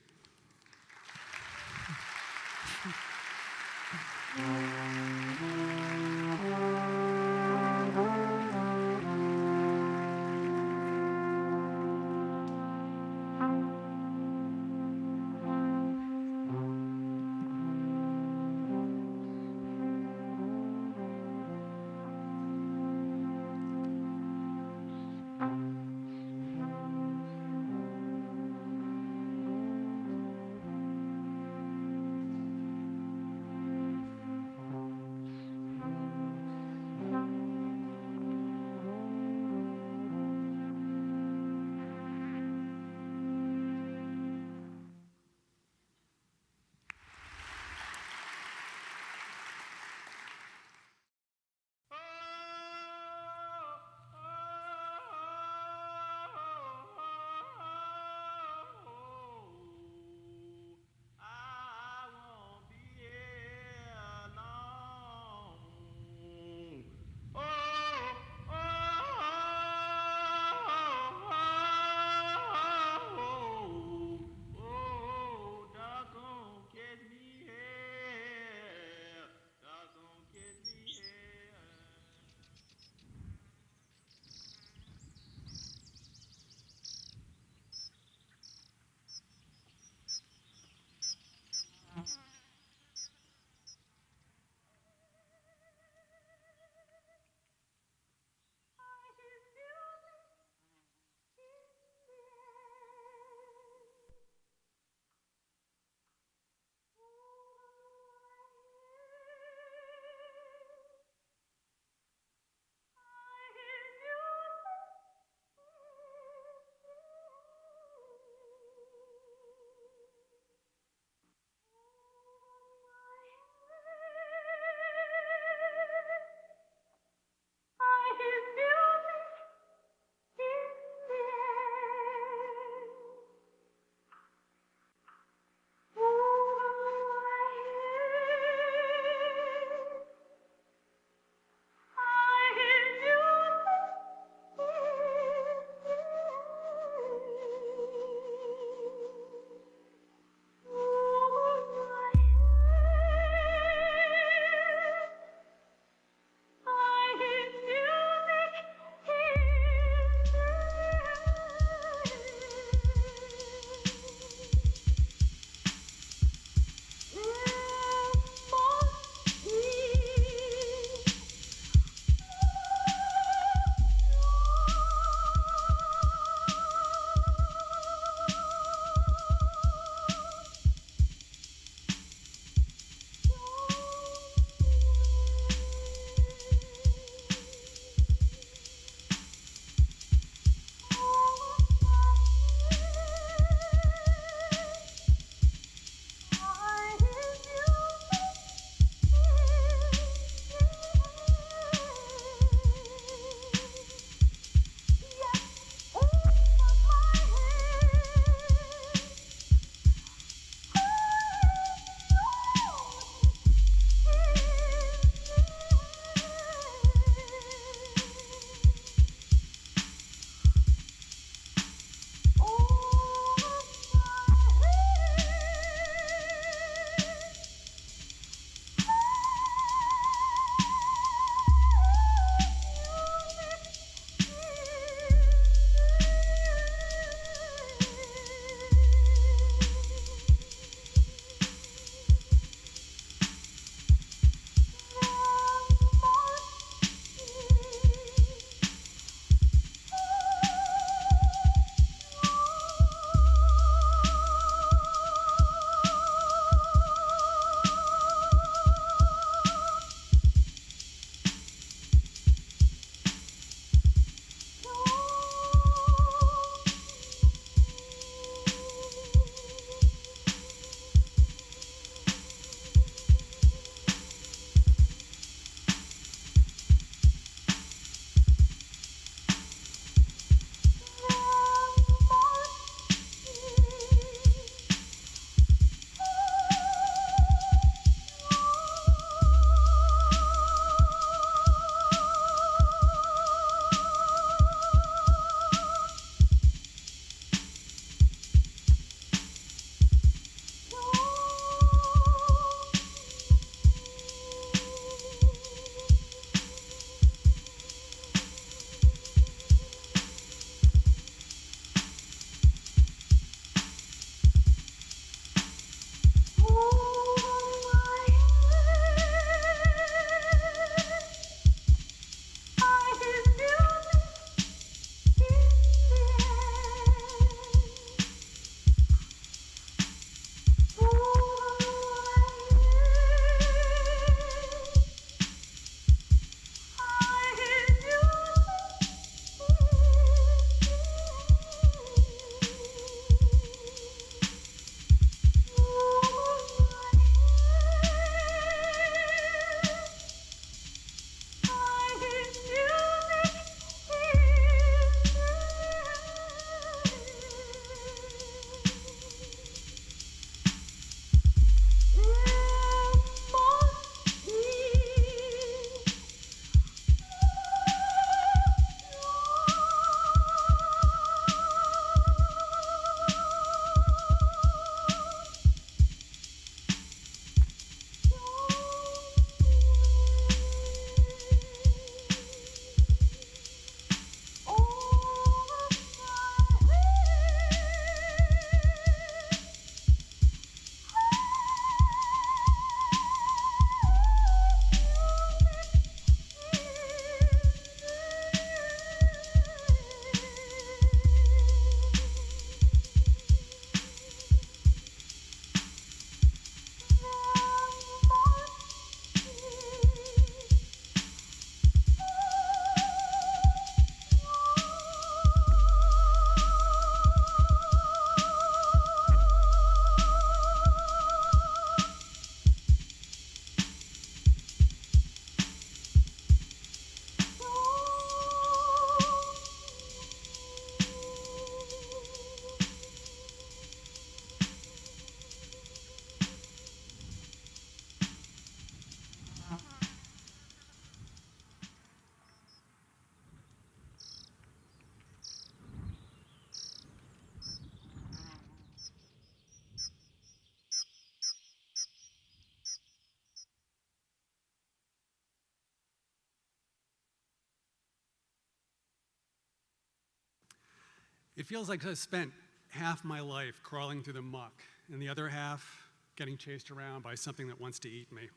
It feels like I spent half my life crawling through the muck, and the other half getting chased around by something that wants to eat me.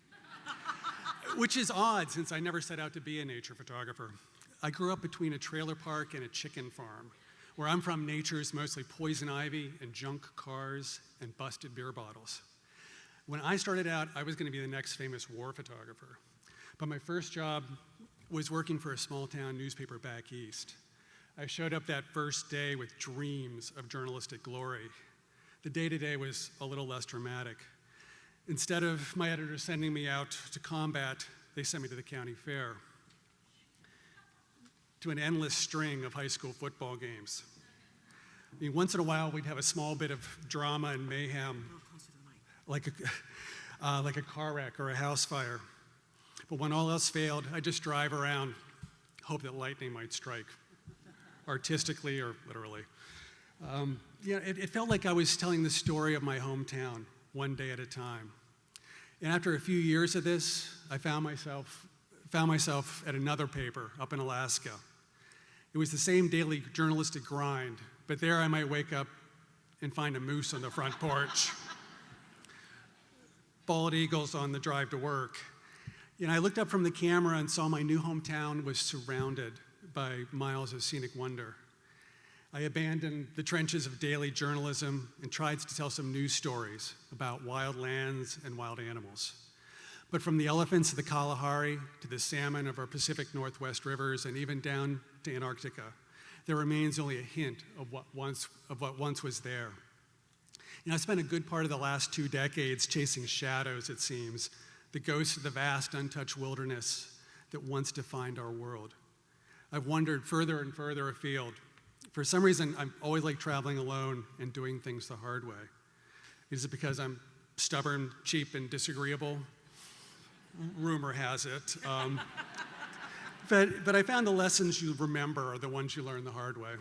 Which is odd, since I never set out to be a nature photographer. I grew up between a trailer park and a chicken farm. Where I'm from, nature is mostly poison ivy and junk cars and busted beer bottles. When I started out, I was going to be the next famous war photographer. But my first job was working for a small town newspaper back east. I showed up that first day with dreams of journalistic glory. The day-to-day was a little less dramatic. Instead of my editor sending me out to combat, they sent me to the county fair, to an endless string of high school football games. I mean, once in a while, we'd have a small bit of drama and mayhem, like a car wreck or a house fire. But when all else failed, I'd just drive around, hope that lightning might strike, artistically or literally. It felt like I was telling the story of my hometown, one day at a time. And after a few years of this, I found myself at another paper up in Alaska. It was the same daily journalistic grind, but there I might wake up and find a moose on the front porch, bald eagles on the drive to work. I looked up from the camera and saw my new hometown was surrounded by miles of scenic wonder. I abandoned the trenches of daily journalism and tried to tell some news stories about wild lands and wild animals. But from the elephants of the Kalahari to the salmon of our Pacific Northwest rivers and even down to Antarctica, there remains only a hint of what once was there. I spent a good part of the last 2 decades chasing shadows, it seems, the ghosts of the vast, untouched wilderness that once defined our world. I've wandered further and further afield. For some reason, I'm always like traveling alone and doing things the hard way. Is it because I'm stubborn, cheap, and disagreeable? Rumor has it. But I found the lessons you remember are the ones you learn the hard way.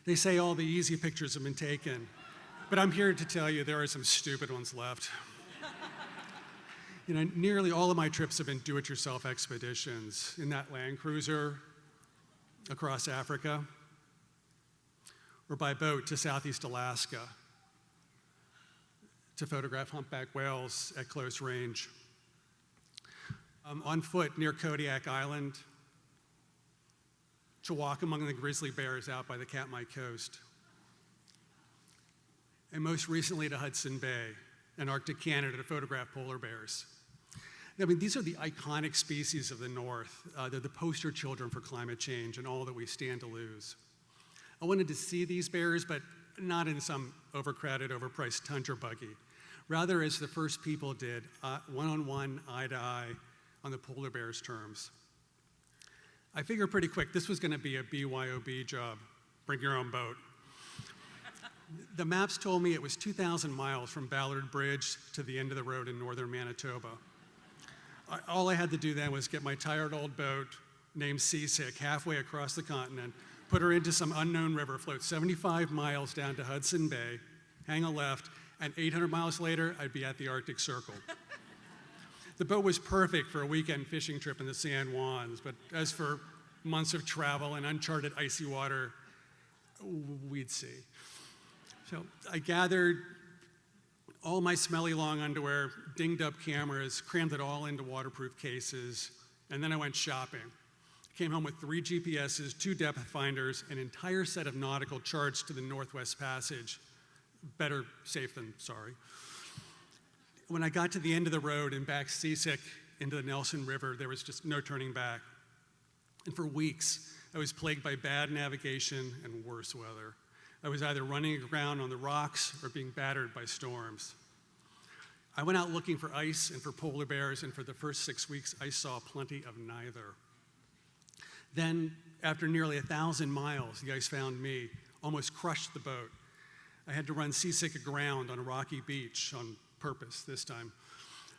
They say all the easy pictures have been taken, but I'm here to tell you there are some stupid ones left. Nearly all of my trips have been do-it-yourself expeditions in that Land Cruiser across Africa, or by boat to Southeast Alaska to photograph humpback whales at close range. On foot near Kodiak Island, to walk among the grizzly bears out by the Katmai coast. And most recently to Hudson Bay and Arctic Canada to photograph polar bears. These are the iconic species of the North. They're the poster children for climate change and all that we stand to lose. I wanted to see these bears, but not in some overcrowded, overpriced tundra buggy. Rather, as the first people did, one-on-one, eye-to-eye, on the polar bear's terms. I figured pretty quick this was going to be a BYOB job, bring your own boat. The maps told me it was 2,000 miles from Ballard Bridge to the end of the road in northern Manitoba. All I had to do then was get my tired old boat named Seasick halfway across the continent, put her into some unknown river, float 75 miles down to Hudson Bay, hang a left, and 800 miles later, I'd be at the Arctic Circle. The boat was perfect for a weekend fishing trip in the San Juans, but as for months of travel and uncharted icy water, we'd see. So I gathered all my smelly long underwear, dinged up cameras, crammed it all into waterproof cases, and then I went shopping. Came home with 3 GPSs, 2 depth finders, an entire set of nautical charts to the Northwest Passage. Better safe than sorry. When I got to the end of the road and back Seasick into the Nelson River, there was just no turning back. And for weeks, I was plagued by bad navigation and worse weather. I was either running aground on the rocks or being battered by storms. I went out looking for ice and for polar bears, and for the first 6 weeks, I saw plenty of neither. Then, after nearly 1,000 miles, the ice found me, almost crushed the boat. I had to run seasick aground on a rocky beach on purpose this time.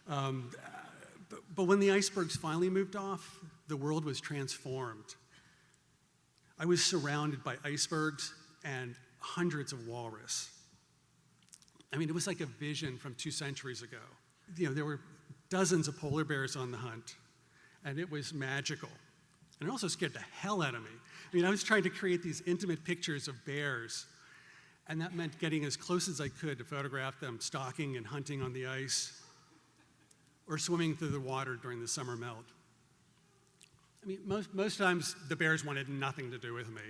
But when the icebergs finally moved off, the world was transformed. I was surrounded by icebergs and hundreds of walrus. It was like a vision from 2 centuries ago. There were dozens of polar bears on the hunt, and it was magical. And it also scared the hell out of me. I mean, I was trying to create these intimate pictures of bears, and that meant getting as close as I could to photograph them stalking and hunting on the ice or swimming through the water during the summer melt. I mean, most times the bears wanted nothing to do with me.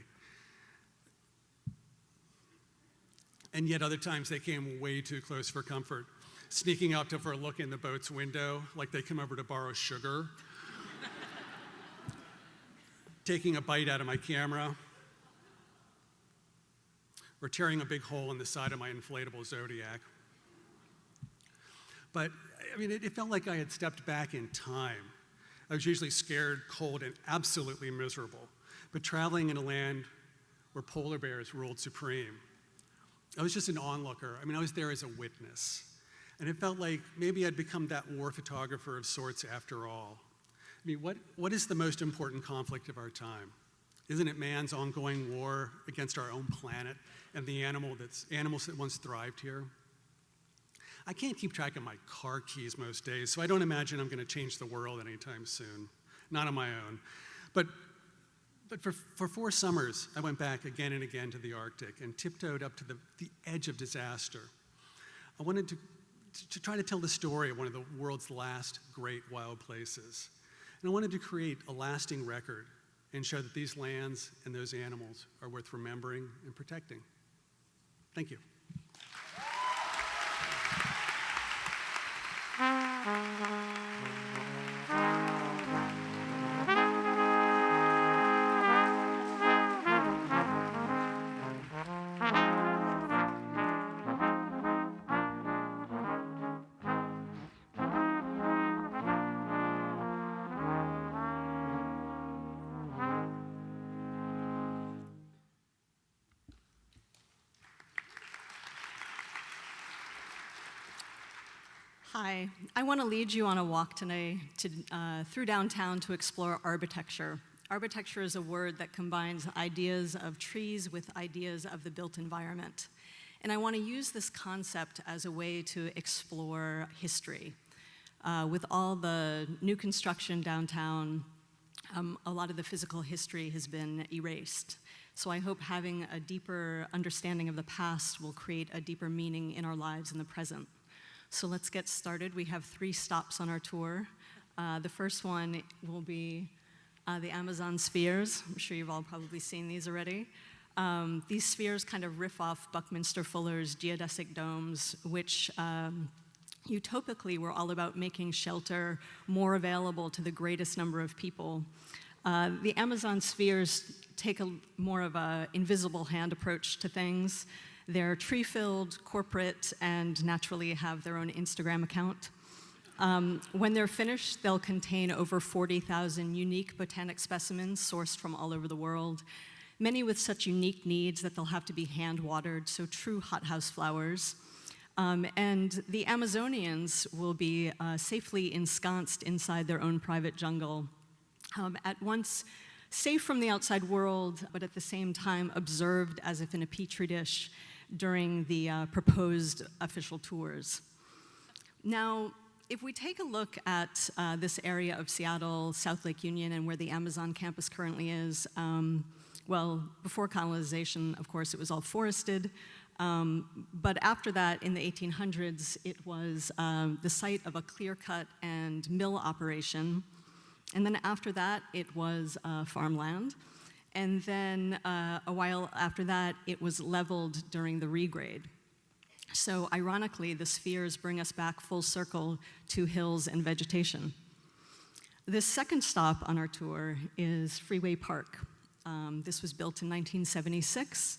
And yet other times they came way too close for comfort, sneaking up for a look in the boat's window like they come over to borrow sugar, taking a bite out of my camera, or tearing a big hole in the side of my inflatable Zodiac. But, I mean, it felt like I had stepped back in time. I was usually scared, cold, and absolutely miserable. But traveling in a land where polar bears ruled supreme, I was just an onlooker. I mean, I was there as a witness. And it felt like maybe I'd become that war photographer of sorts after all. I mean, what is the most important conflict of our time? Isn't it man's ongoing war against our own planet and the animals that once thrived here? I can't keep track of my car keys most days, so I don't imagine I'm going to change the world anytime soon. Not on my own. But for 4 summers, I went back again and again to the Arctic and tiptoed up to the edge of disaster. I wanted to try to tell the story of one of the world's last great wild places. And I wanted to create a lasting record and show that these lands and those animals are worth remembering and protecting. Thank you. Hi, I want to lead you on a walk today through downtown to explore arbitecture. Arbitecture is a word that combines ideas of trees with ideas of the built environment. And I want to use this concept as a way to explore history. With all the new construction downtown, a lot of the physical history has been erased. So I hope having a deeper understanding of the past will create a deeper meaning in our lives in the present. So let's get started. We have 3 stops on our tour. The first one will be the Amazon spheres. I'm sure you've all probably seen these already. These spheres kind of riff off Buckminster Fuller's geodesic domes, which utopically were all about making shelter more available to the greatest number of people. The Amazon spheres take more of an invisible hand approach to things. They're tree-filled, corporate, and naturally have their own Instagram account. When they're finished, they'll contain over 40,000 unique botanic specimens sourced from all over the world, many with such unique needs that they'll have to be hand-watered, so true hothouse flowers. And the Amazonians will be safely ensconced inside their own private jungle, at once safe from the outside world, but at the same time observed as if in a petri dish during the proposed official tours. Now, if we take a look at this area of Seattle, South Lake Union, and where the Amazon campus currently is, well, before colonization, of course, it was all forested. But after that, in the 1800s, it was the site of a clear-cut and mill operation. And then after that, it was farmland. And then a while after that, it was leveled during the regrade. So ironically, the spheres bring us back full circle to hills and vegetation. This second stop on our tour is Freeway Park. This was built in 1976.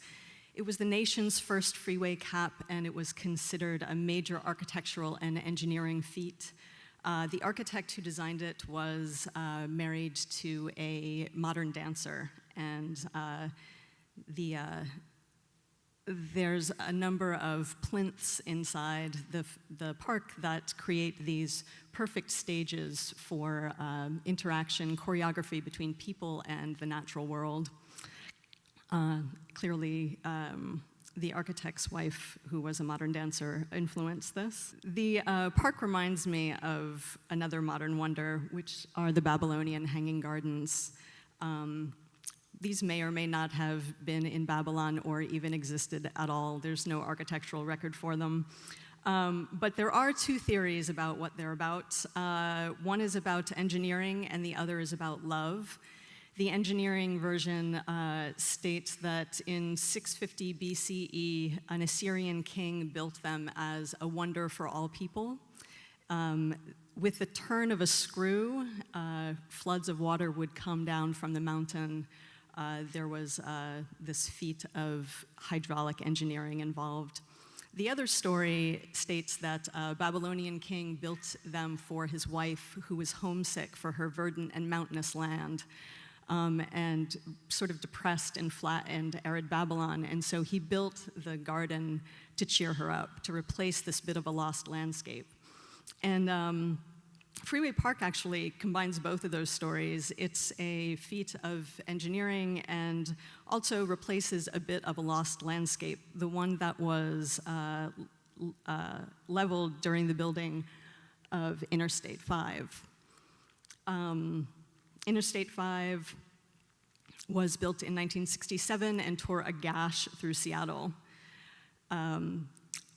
It was the nation's first freeway cap, and it was considered a major architectural and engineering feat. The architect who designed it was married to a modern dancer, and there's a number of plinths inside the park that create these perfect stages for interaction, choreography between people and the natural world. Clearly, the architect's wife, who was a modern dancer, influenced this. The park reminds me of another modern wonder, which are the Babylonian Hanging Gardens. these may or may not have been in Babylon or even existed at all. There's no architectural record for them. But there are two theories about what they're about. One is about engineering and the other is about love. The engineering version states that in 650 BCE, an Assyrian king built them as a wonder for all people. With the turn of a screw, floods of water would come down from the mountain. There was this feat of hydraulic engineering involved. The other story states that a Babylonian king built them for his wife, who was homesick for her verdant and mountainous land, and sort of depressed in flat and arid Babylon. And so he built the garden to cheer her up, to replace this bit of a lost landscape. And Freeway Park actually combines both of those stories. It's a feat of engineering and also replaces a bit of a lost landscape, the one that was leveled during the building of Interstate 5. Interstate 5 was built in 1967 and tore a gash through Seattle.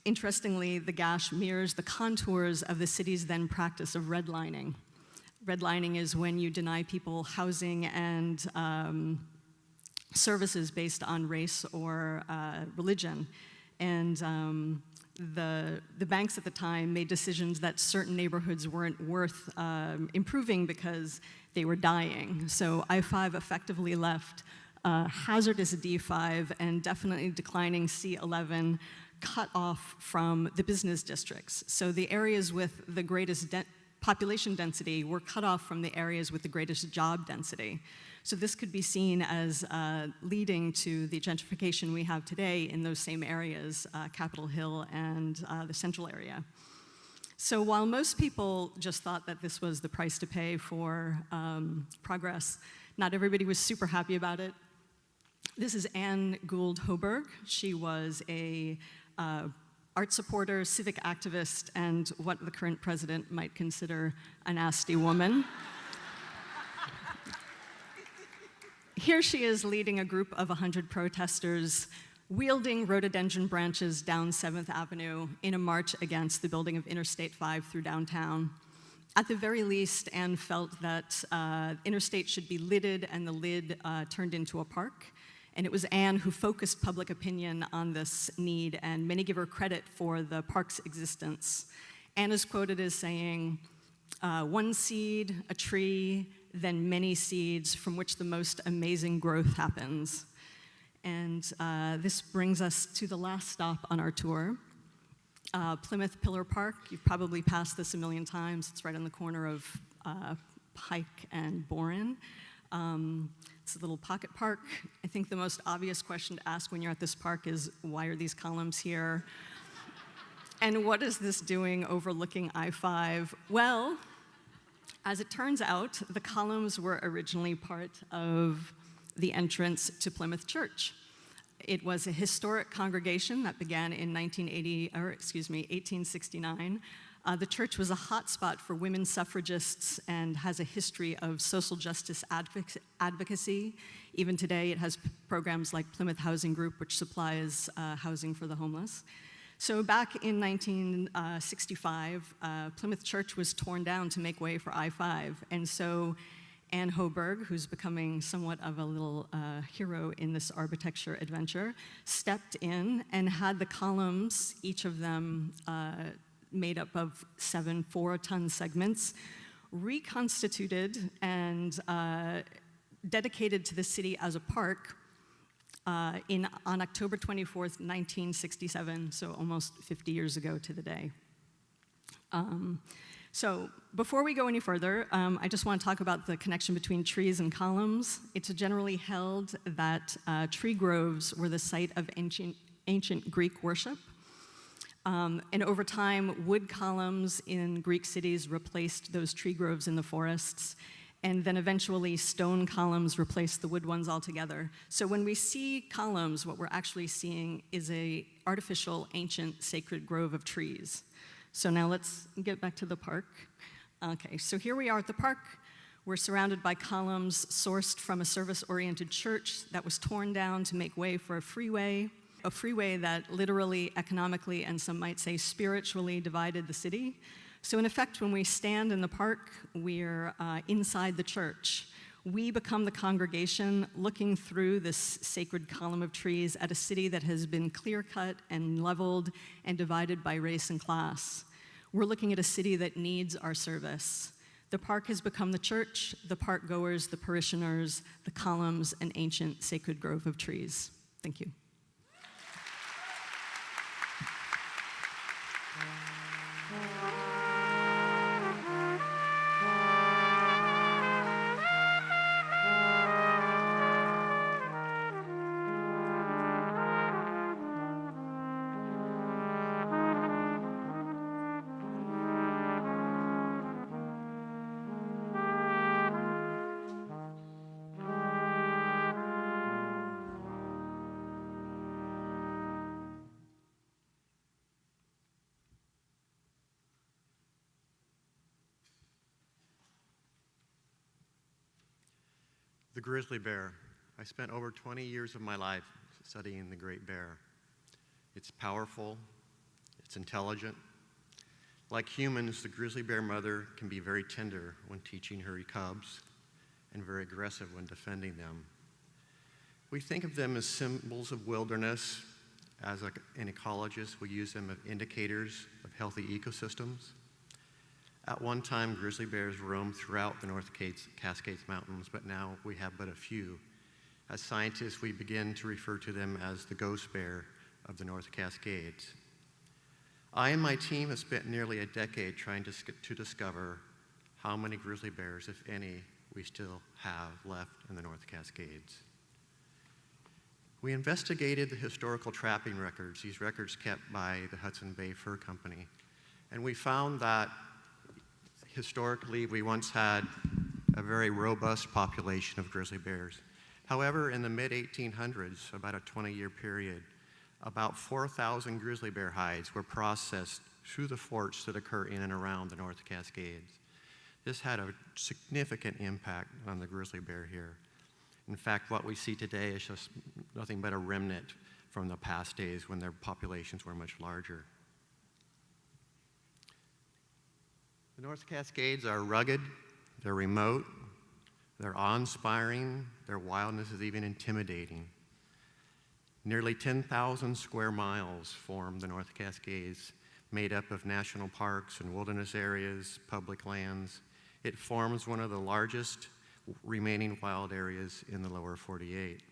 Interestingly, the gash mirrors the contours of the city's then practice of redlining. Redlining is when you deny people housing and services based on race or religion. And the banks at the time made decisions that certain neighborhoods weren't worth improving because they were dying. So I-5 effectively left hazardous D5 and definitely declining C11 cut off from the business districts. So the areas with the greatest population density were cut off from the areas with the greatest job density. So this could be seen as leading to the gentrification we have today in those same areas, Capitol Hill and the central area. So while most people just thought that this was the price to pay for progress, not everybody was super happy about it. This is Anne Gould Hoberg. She was a art supporter, civic activist, and what the current president might consider a nasty woman. Here she is leading a group of 100 protesters wielding rhododendron branches down 7th Avenue in a march against the building of Interstate 5 through downtown. At the very least, Anne felt that Interstate should be lidded and the lid turned into a park. And it was Anne who focused public opinion on this need, and many give her credit for the park's existence. Anne is quoted as saying, "One seed, a tree, then many seeds from which the most amazing growth happens." And this brings us to the last stop on our tour, Plymouth Pillar Park. You've probably passed this a million times. It's right on the corner of Pike and Boren. It's a little pocket park. I think the most obvious question to ask when you're at this park is, why are these columns here? And what is this doing overlooking I-5? Well, as it turns out, the columns were originally part of the entrance to Plymouth Church. It was a historic congregation that began in 1869. The church was a hotspot for women suffragists and has a history of social justice advocacy. Even today, it has programs like Plymouth Housing Group, which supplies housing for the homeless. So back in 1965, Plymouth Church was torn down to make way for I-5. And so Anne Hoberg, who's becoming somewhat of a little hero in this architecture adventure, stepped in and had the columns, each of them made up of 7 4-ton segments, reconstituted and dedicated to the city as a park on October 24th, 1967, so almost 50 years ago to the day. So before we go any further, I just want to talk about the connection between trees and columns. It's generally held that tree groves were the site of ancient Greek worship. And over time, wood columns in Greek cities replaced those tree groves in the forests, and then eventually stone columns replaced the wood ones altogether. So when we see columns, what we're actually seeing is an artificial, ancient, sacred grove of trees. So now let's get back to the park. Okay, so here we are at the park. We're surrounded by columns sourced from a service-oriented church that was torn down to make way for a freeway that literally, economically, and some might say spiritually divided the city. So in effect, when we stand in the park, we're inside the church. We become the congregation looking through this sacred column of trees at a city that has been clear-cut and leveled and divided by race and class. We're looking at a city that needs our service. The park has become the church, the park goers, the parishioners, the columns, an ancient sacred grove of trees. Thank you. The grizzly bear. I spent over 20 years of my life studying the great bear. It's powerful, it's intelligent. Like humans, the grizzly bear mother can be very tender when teaching her cubs and very aggressive when defending them. We think of them as symbols of wilderness. As an ecologist, we use them as indicators of healthy ecosystems. At one time, grizzly bears roamed throughout the North Cascades Mountains, but now we have but a few. As scientists, we begin to refer to them as the ghost bear of the North Cascades. I and my team have spent nearly a decade trying to discover how many grizzly bears, if any, we still have left in the North Cascades. We investigated the historical trapping records, these records kept by the Hudson Bay Fur Company, and we found that historically, we once had a very robust population of grizzly bears. However, in the mid-1800s, about a 20-year period, about 4,000 grizzly bear hides were processed through the forts that occur in and around the North Cascades. This had a significant impact on the grizzly bear here. In fact, what we see today is just nothing but a remnant from the past days when their populations were much larger. The North Cascades are rugged, they're remote, they're awe-inspiring, their wildness is even intimidating. Nearly 10,000 square miles form the North Cascades, made up of national parks and wilderness areas, public lands. It forms one of the largest remaining wild areas in the lower 48.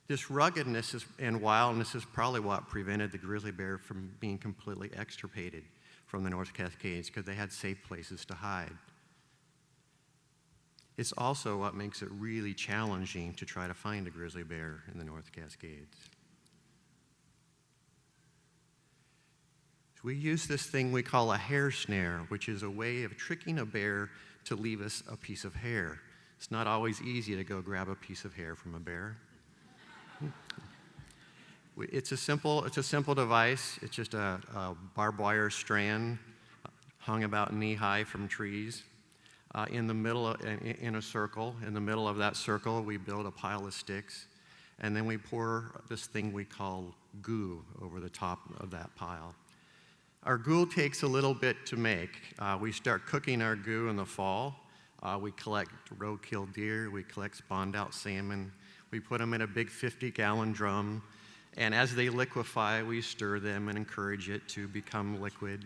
This ruggedness and wildness is probably what prevented the grizzly bear from being completely extirpated from the North Cascades, because they had safe places to hide. It's also what makes it really challenging to try to find a grizzly bear in the North Cascades. So we use this thing we call a hair snare, which is a way of tricking a bear to leave us a piece of hair. It's not always easy to go grab a piece of hair from a bear. It's a simple device. It's just a barbed wire strand hung about knee-high from trees. In the middle, in a circle, in the middle of that circle, we build a pile of sticks, and then we pour this thing we call goo over the top of that pile. Our goo takes a little bit to make. We start cooking our goo in the fall. We collect roadkill deer. We collect spawned-out salmon. We put them in a big 50-gallon drum. And as they liquefy, we stir them and encourage it to become liquid.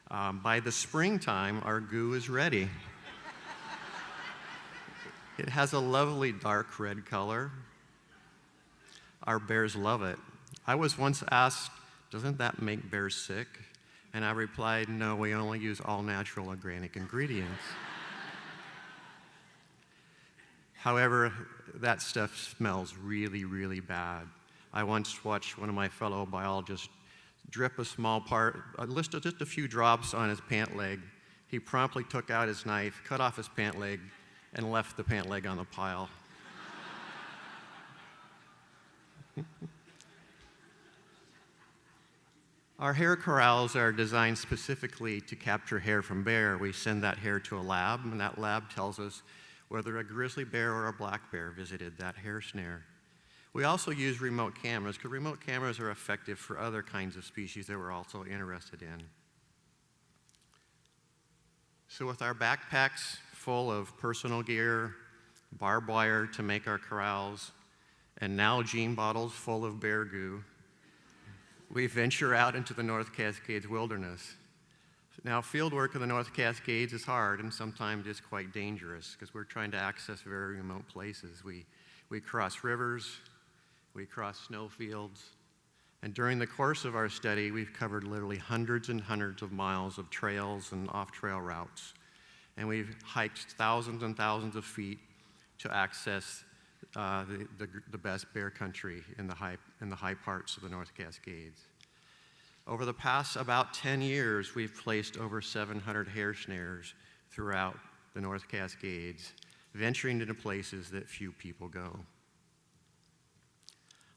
By the springtime, our goo is ready. It has a lovely dark red color. Our bears love it. I was once asked, doesn't that make bears sick? And I replied, no, we only use all natural organic ingredients. However, that stuff smells really, really bad. I once watched one of my fellow biologists drip a small part, just a few drops on his pant leg. He promptly took out his knife, cut off his pant leg, and left the pant leg on the pile. Our hair corrals are designed specifically to capture hair from bear. We send that hair to a lab, and that lab tells us whether a grizzly bear or a black bear visited that hair snare. We also use remote cameras, because remote cameras are effective for other kinds of species that we're also interested in. So with our backpacks full of personal gear, barbed wire to make our corrals, and Nalgene bottles full of bear goo, we venture out into the North Cascades wilderness. Now, field work in the North Cascades is hard and sometimes it's quite dangerous because we're trying to access very remote places. We cross rivers, we cross snowfields, and during the course of our study, we've covered literally hundreds and hundreds of miles of trails and off-trail routes. And we've hiked thousands and thousands of feet to access the best bear country in the high parts of the North Cascades. Over the past about 10 years, we've placed over 700 hair snares throughout the North Cascades, venturing into places that few people go.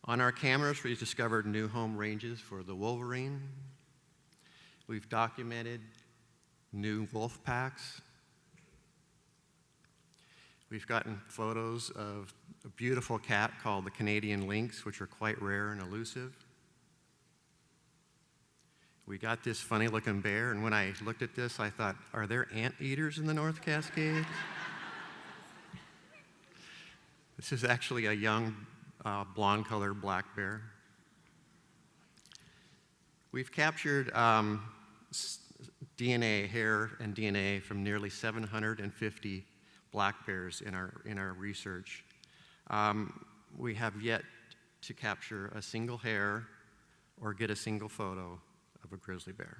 On our cameras, we've discovered new home ranges for the wolverine. We've documented new wolf packs. We've gotten photos of a beautiful cat called the Canadian lynx, which are quite rare and elusive. We got this funny looking bear, and when I looked at this, I thought, are there anteaters in the North Cascades? This is actually a young blonde colored black bear. We've captured DNA, hair and DNA from nearly 750 black bears in our research. We have yet to capture a single hair or get a single photo of a grizzly bear.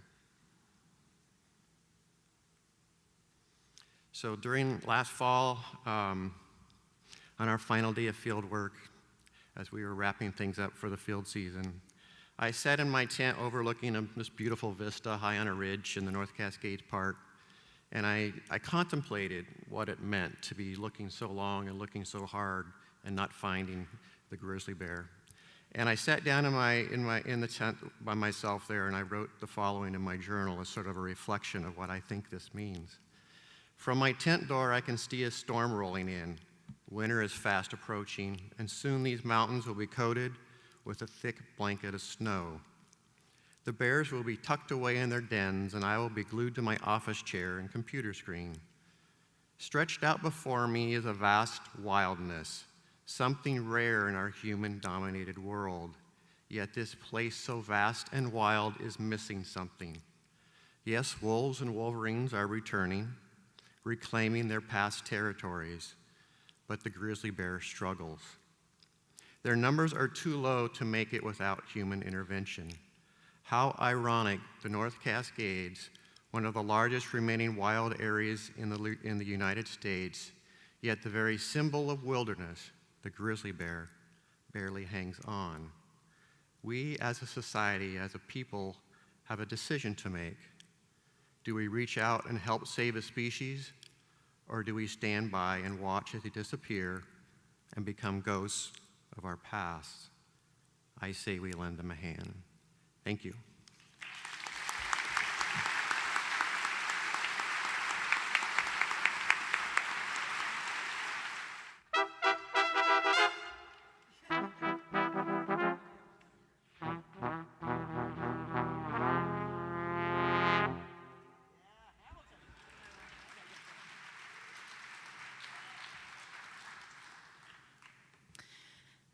So during last fall, on our final day of field work, as we were wrapping things up for the field season, I sat in my tent overlooking this beautiful vista high on a ridge in the North Cascades Park, and I contemplated what it meant to be looking so long and looking so hard and not finding the grizzly bear. And I sat down in the tent by myself there, and I wrote the following in my journal as sort of a reflection of what I think this means. From my tent door, I can see a storm rolling in. Winter is fast approaching, and soon these mountains will be coated with a thick blanket of snow. The bears will be tucked away in their dens, and I will be glued to my office chair and computer screen. Stretched out before me is a vast wildness, something rare in our human-dominated world. Yet this place so vast and wild is missing something. Yes, wolves and wolverines are returning, reclaiming their past territories, but the grizzly bear struggles. Their numbers are too low to make it without human intervention. How ironic, the North Cascades, one of the largest remaining wild areas in the United States, yet the very symbol of wilderness, the grizzly bear, barely hangs on. We as a society, as a people, have a decision to make. Do we reach out and help save a species, or do we stand by and watch as they disappear and become ghosts of our past? I say we lend them a hand. Thank you.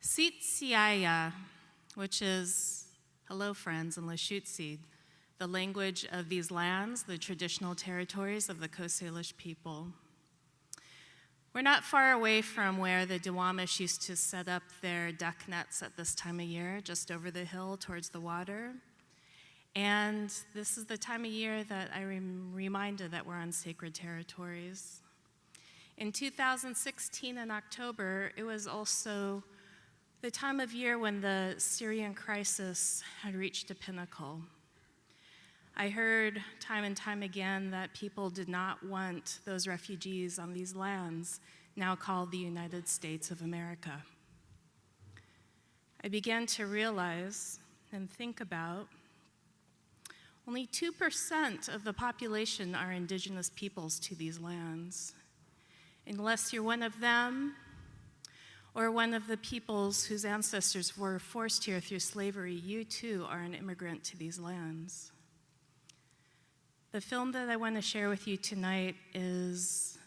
Tsitsiaya, which is hello friends in Lushootseed, the language of these lands, the traditional territories of the Coast Salish people. We're not far away from where the Duwamish used to set up their duck nets at this time of year, just over the hill towards the water. And this is the time of year that I'm reminded that we're on sacred territories. In 2016 in October, it was also the time of year when the Syrian crisis had reached a pinnacle. I heard time and time again that people did not want those refugees on these lands, now called the United States of America. I began to realize and think about Only 2% of the population are indigenous peoples to these lands. Unless you're one of them, or one of the peoples whose ancestors were forced here through slavery, you too are an immigrant to these lands. The film that I want to share with you tonight it's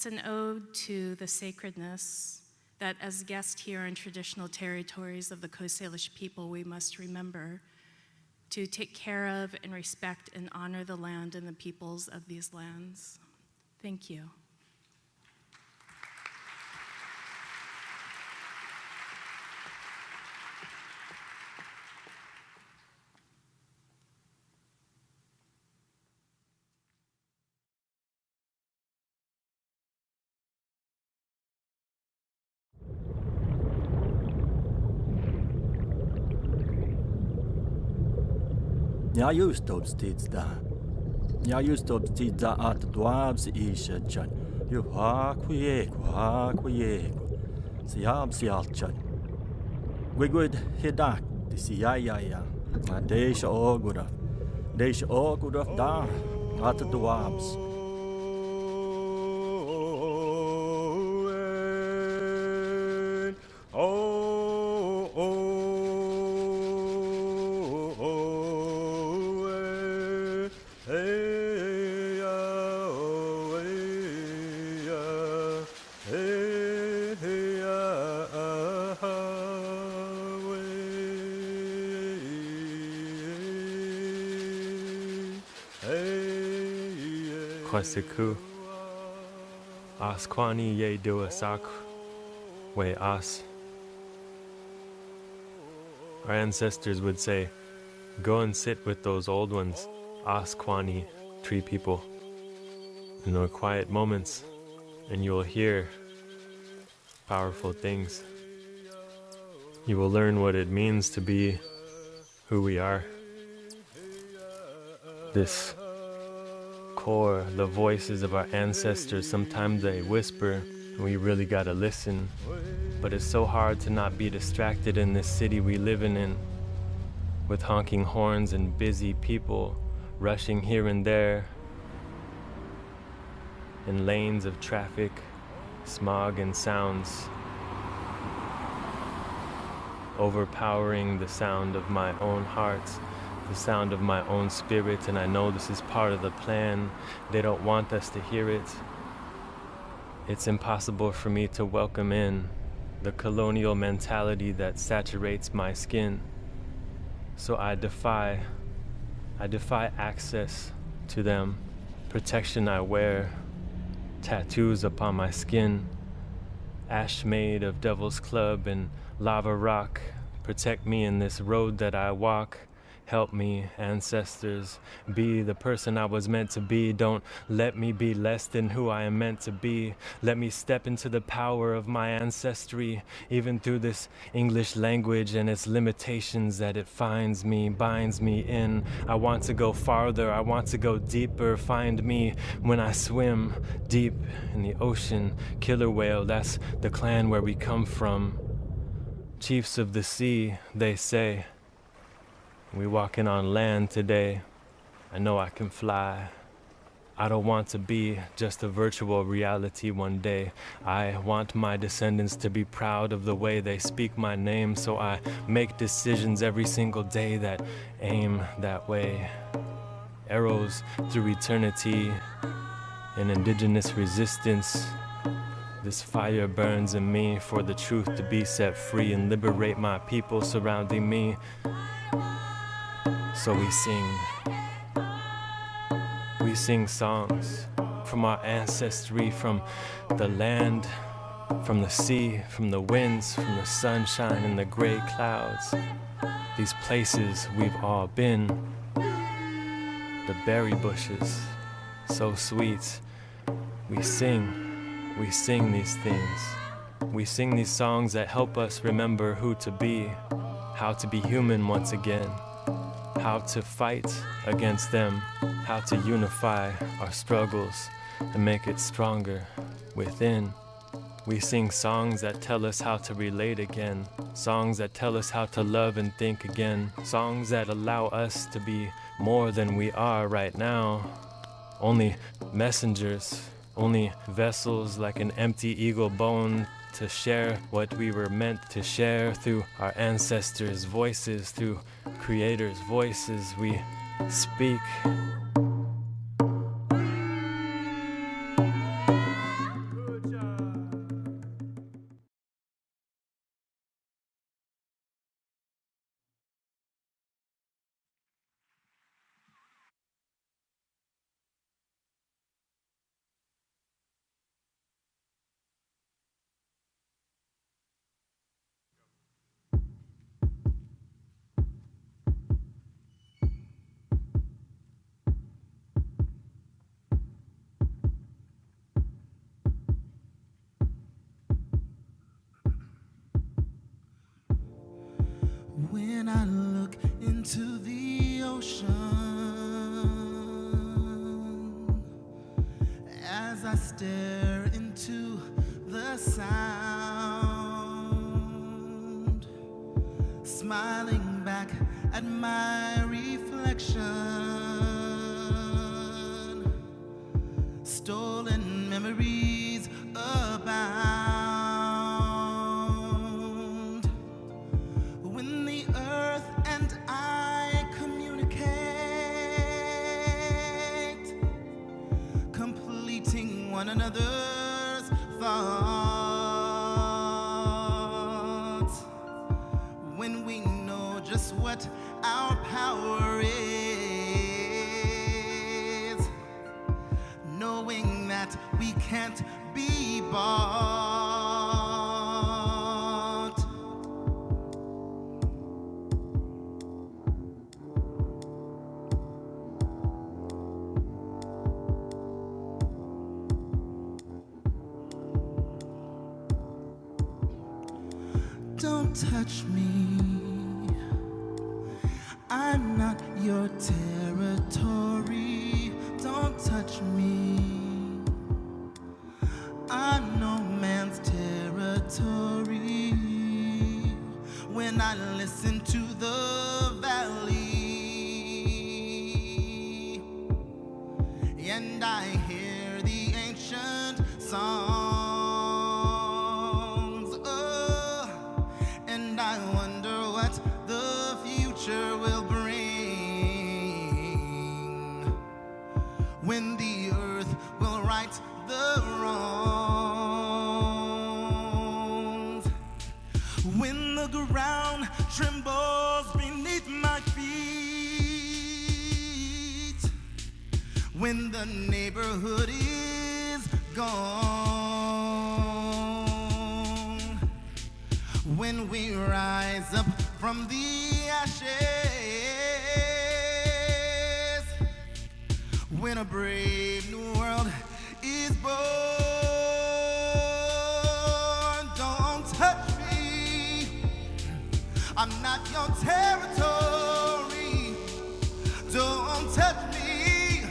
an ode to the sacredness that as guests here in traditional territories of the Coast Salish people, we must remember to take care of and respect and honor the land and the peoples of these lands. Thank you. Jag just obstidda. Jag just obstidda att dwabs ishachan. You hakuyeko. Si alchan. We good hidak. Si ya. Deisha ogura da. At dwabs. Kwasiku Askwani ye duasak we as. Our ancestors would say, go and sit with those old ones, Askwani, tree people, in their quiet moments, and you will hear powerful things. You will learn what it means to be who we are. This core, the voices of our ancestors, sometimes they whisper, and we really gotta listen. But it's so hard to not be distracted in this city we live in, with honking horns and busy people rushing here and there, in lanes of traffic, smog and sounds, overpowering the sound of my own heart, the sound of my own spirit, and I know this is part of the plan. They don't want us to hear it. It's impossible for me to welcome in the colonial mentality that saturates my skin. So I defy access to them. Protection I wear, tattoos upon my skin, ash made of Devil's Club and lava rock. Protect me in this road that I walk. Help me, ancestors, be the person I was meant to be. Don't let me be less than who I am meant to be. Let me step into the power of my ancestry, even through this English language and its limitations that it binds me in. I want to go farther, I want to go deeper. Find me when I swim deep in the ocean. Killer whale, that's the clan where we come from. Chiefs of the sea, they say. We walking on land today. I know I can fly. I don't want to be just a virtual reality one day. I want my descendants to be proud of the way they speak my name, so I make decisions every single day that aim that way. Arrows through eternity and indigenous resistance. This fire burns in me for the truth to be set free and liberate my people surrounding me. So we sing songs from our ancestry, from the land, from the sea, from the winds, from the sunshine and the gray clouds. These places we've all been, the berry bushes, so sweet. We sing these things. We sing these songs that help us remember who to be, how to be human once again, how to fight against them, how to unify our struggles and make it stronger within. We sing songs that tell us how to relate again. Songs that tell us how to love and think again. Songs that allow us to be more than we are right now. Only messengers, only vessels like an empty eagle bone to share what we were meant to share through our ancestors' voices, through creators' voices. We speak. When I look into the ocean, as I stare into the sound, smiling back at my reflection, stolen memories abound. When the earth and I communicate, completing one another's thoughts, when we know just what our power is, knowing that we can't be bought. Don't touch me, I'm not your territory. Don't touch me, I'm no man's territory. When I listen to the valley and I hear the ancient songs, oh, and I wonder what the future will bring, when the earth will right the wrongs, when the ground trembles beneath my feet, when the neighborhood is gone, when we rise up from the ashes, when a brave new world is born. Don't touch me, I'm not your territory. Don't touch me,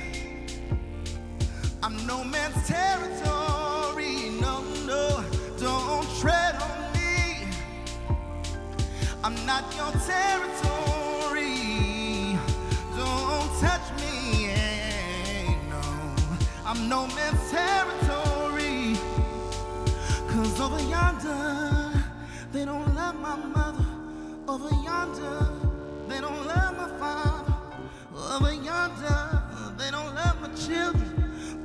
I'm no man's territory. No, no, don't tread on me, I'm not your territory. Don't touch me, no, I'm no man's territory. 'Cause over yonder, they don't love my mother. Over yonder, they don't love my father. Over yonder, they don't love my children.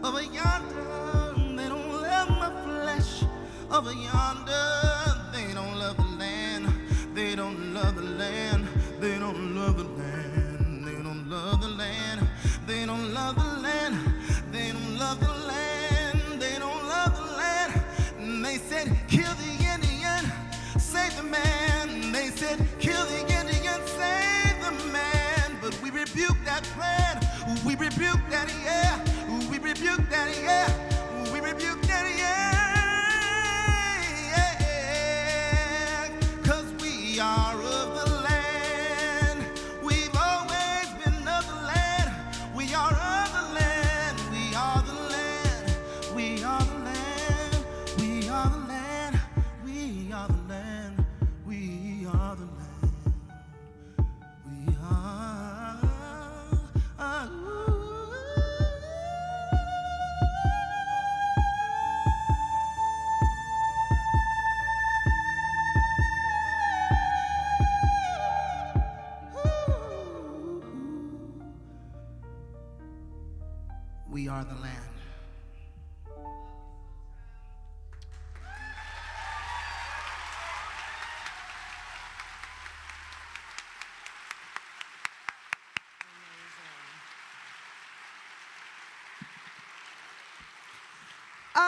Over yonder, they don't love my flesh. Over yonder, they don't love the land. They don't love the land. They don't love the land. They don't love the land. They don't love the land. They don't love the land. They don't love the land. And they said, kill the Indian, save the man. They said, kill the Indian, save the man. But we rebuke that plan. We rebuke that, yeah. We rebuke that, yeah. We rebuke that, yeah. 'Cause we are of the land. We've always been of the land. We are of the land.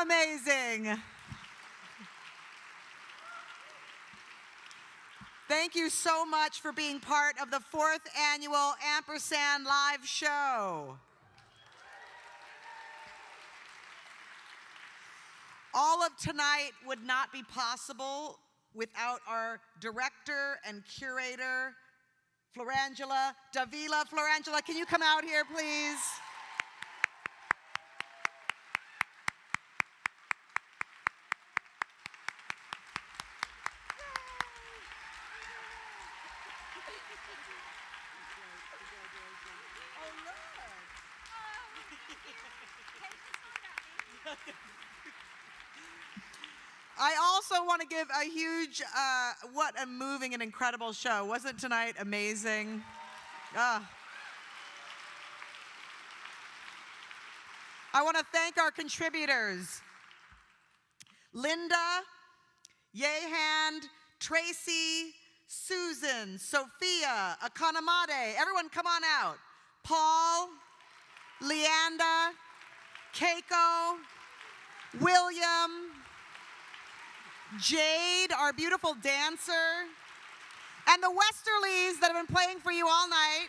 amazing. Thank you so much for being part of the 4th annual Ampersand live show. All of tonight would not be possible without our director and curator, Florangela Davila. Florangela, can you come out here, please? I also want to give a huge, what a moving and incredible show. Wasn't tonight amazing? I want to thank our contributors. Linda, Yehan, Tracy, Susan, Sophia, Akanamade. Everyone come on out. Paul, Leanda, Keiko, William, Jade, our beautiful dancer, and the Westerlies that have been playing for you all night.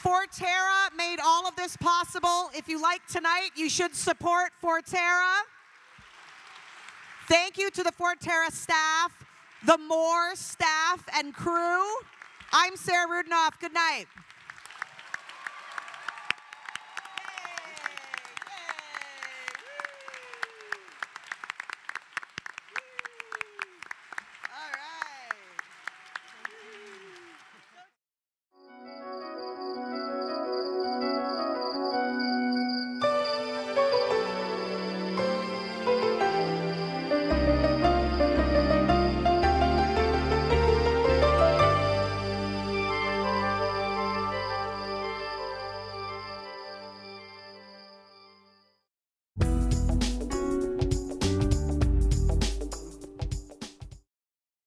Forterra made all of this possible. If you like tonight, you should support Forterra. Thank you to the Forterra staff, the Moore staff and crew. I'm Sarah Rudenoff. Good night.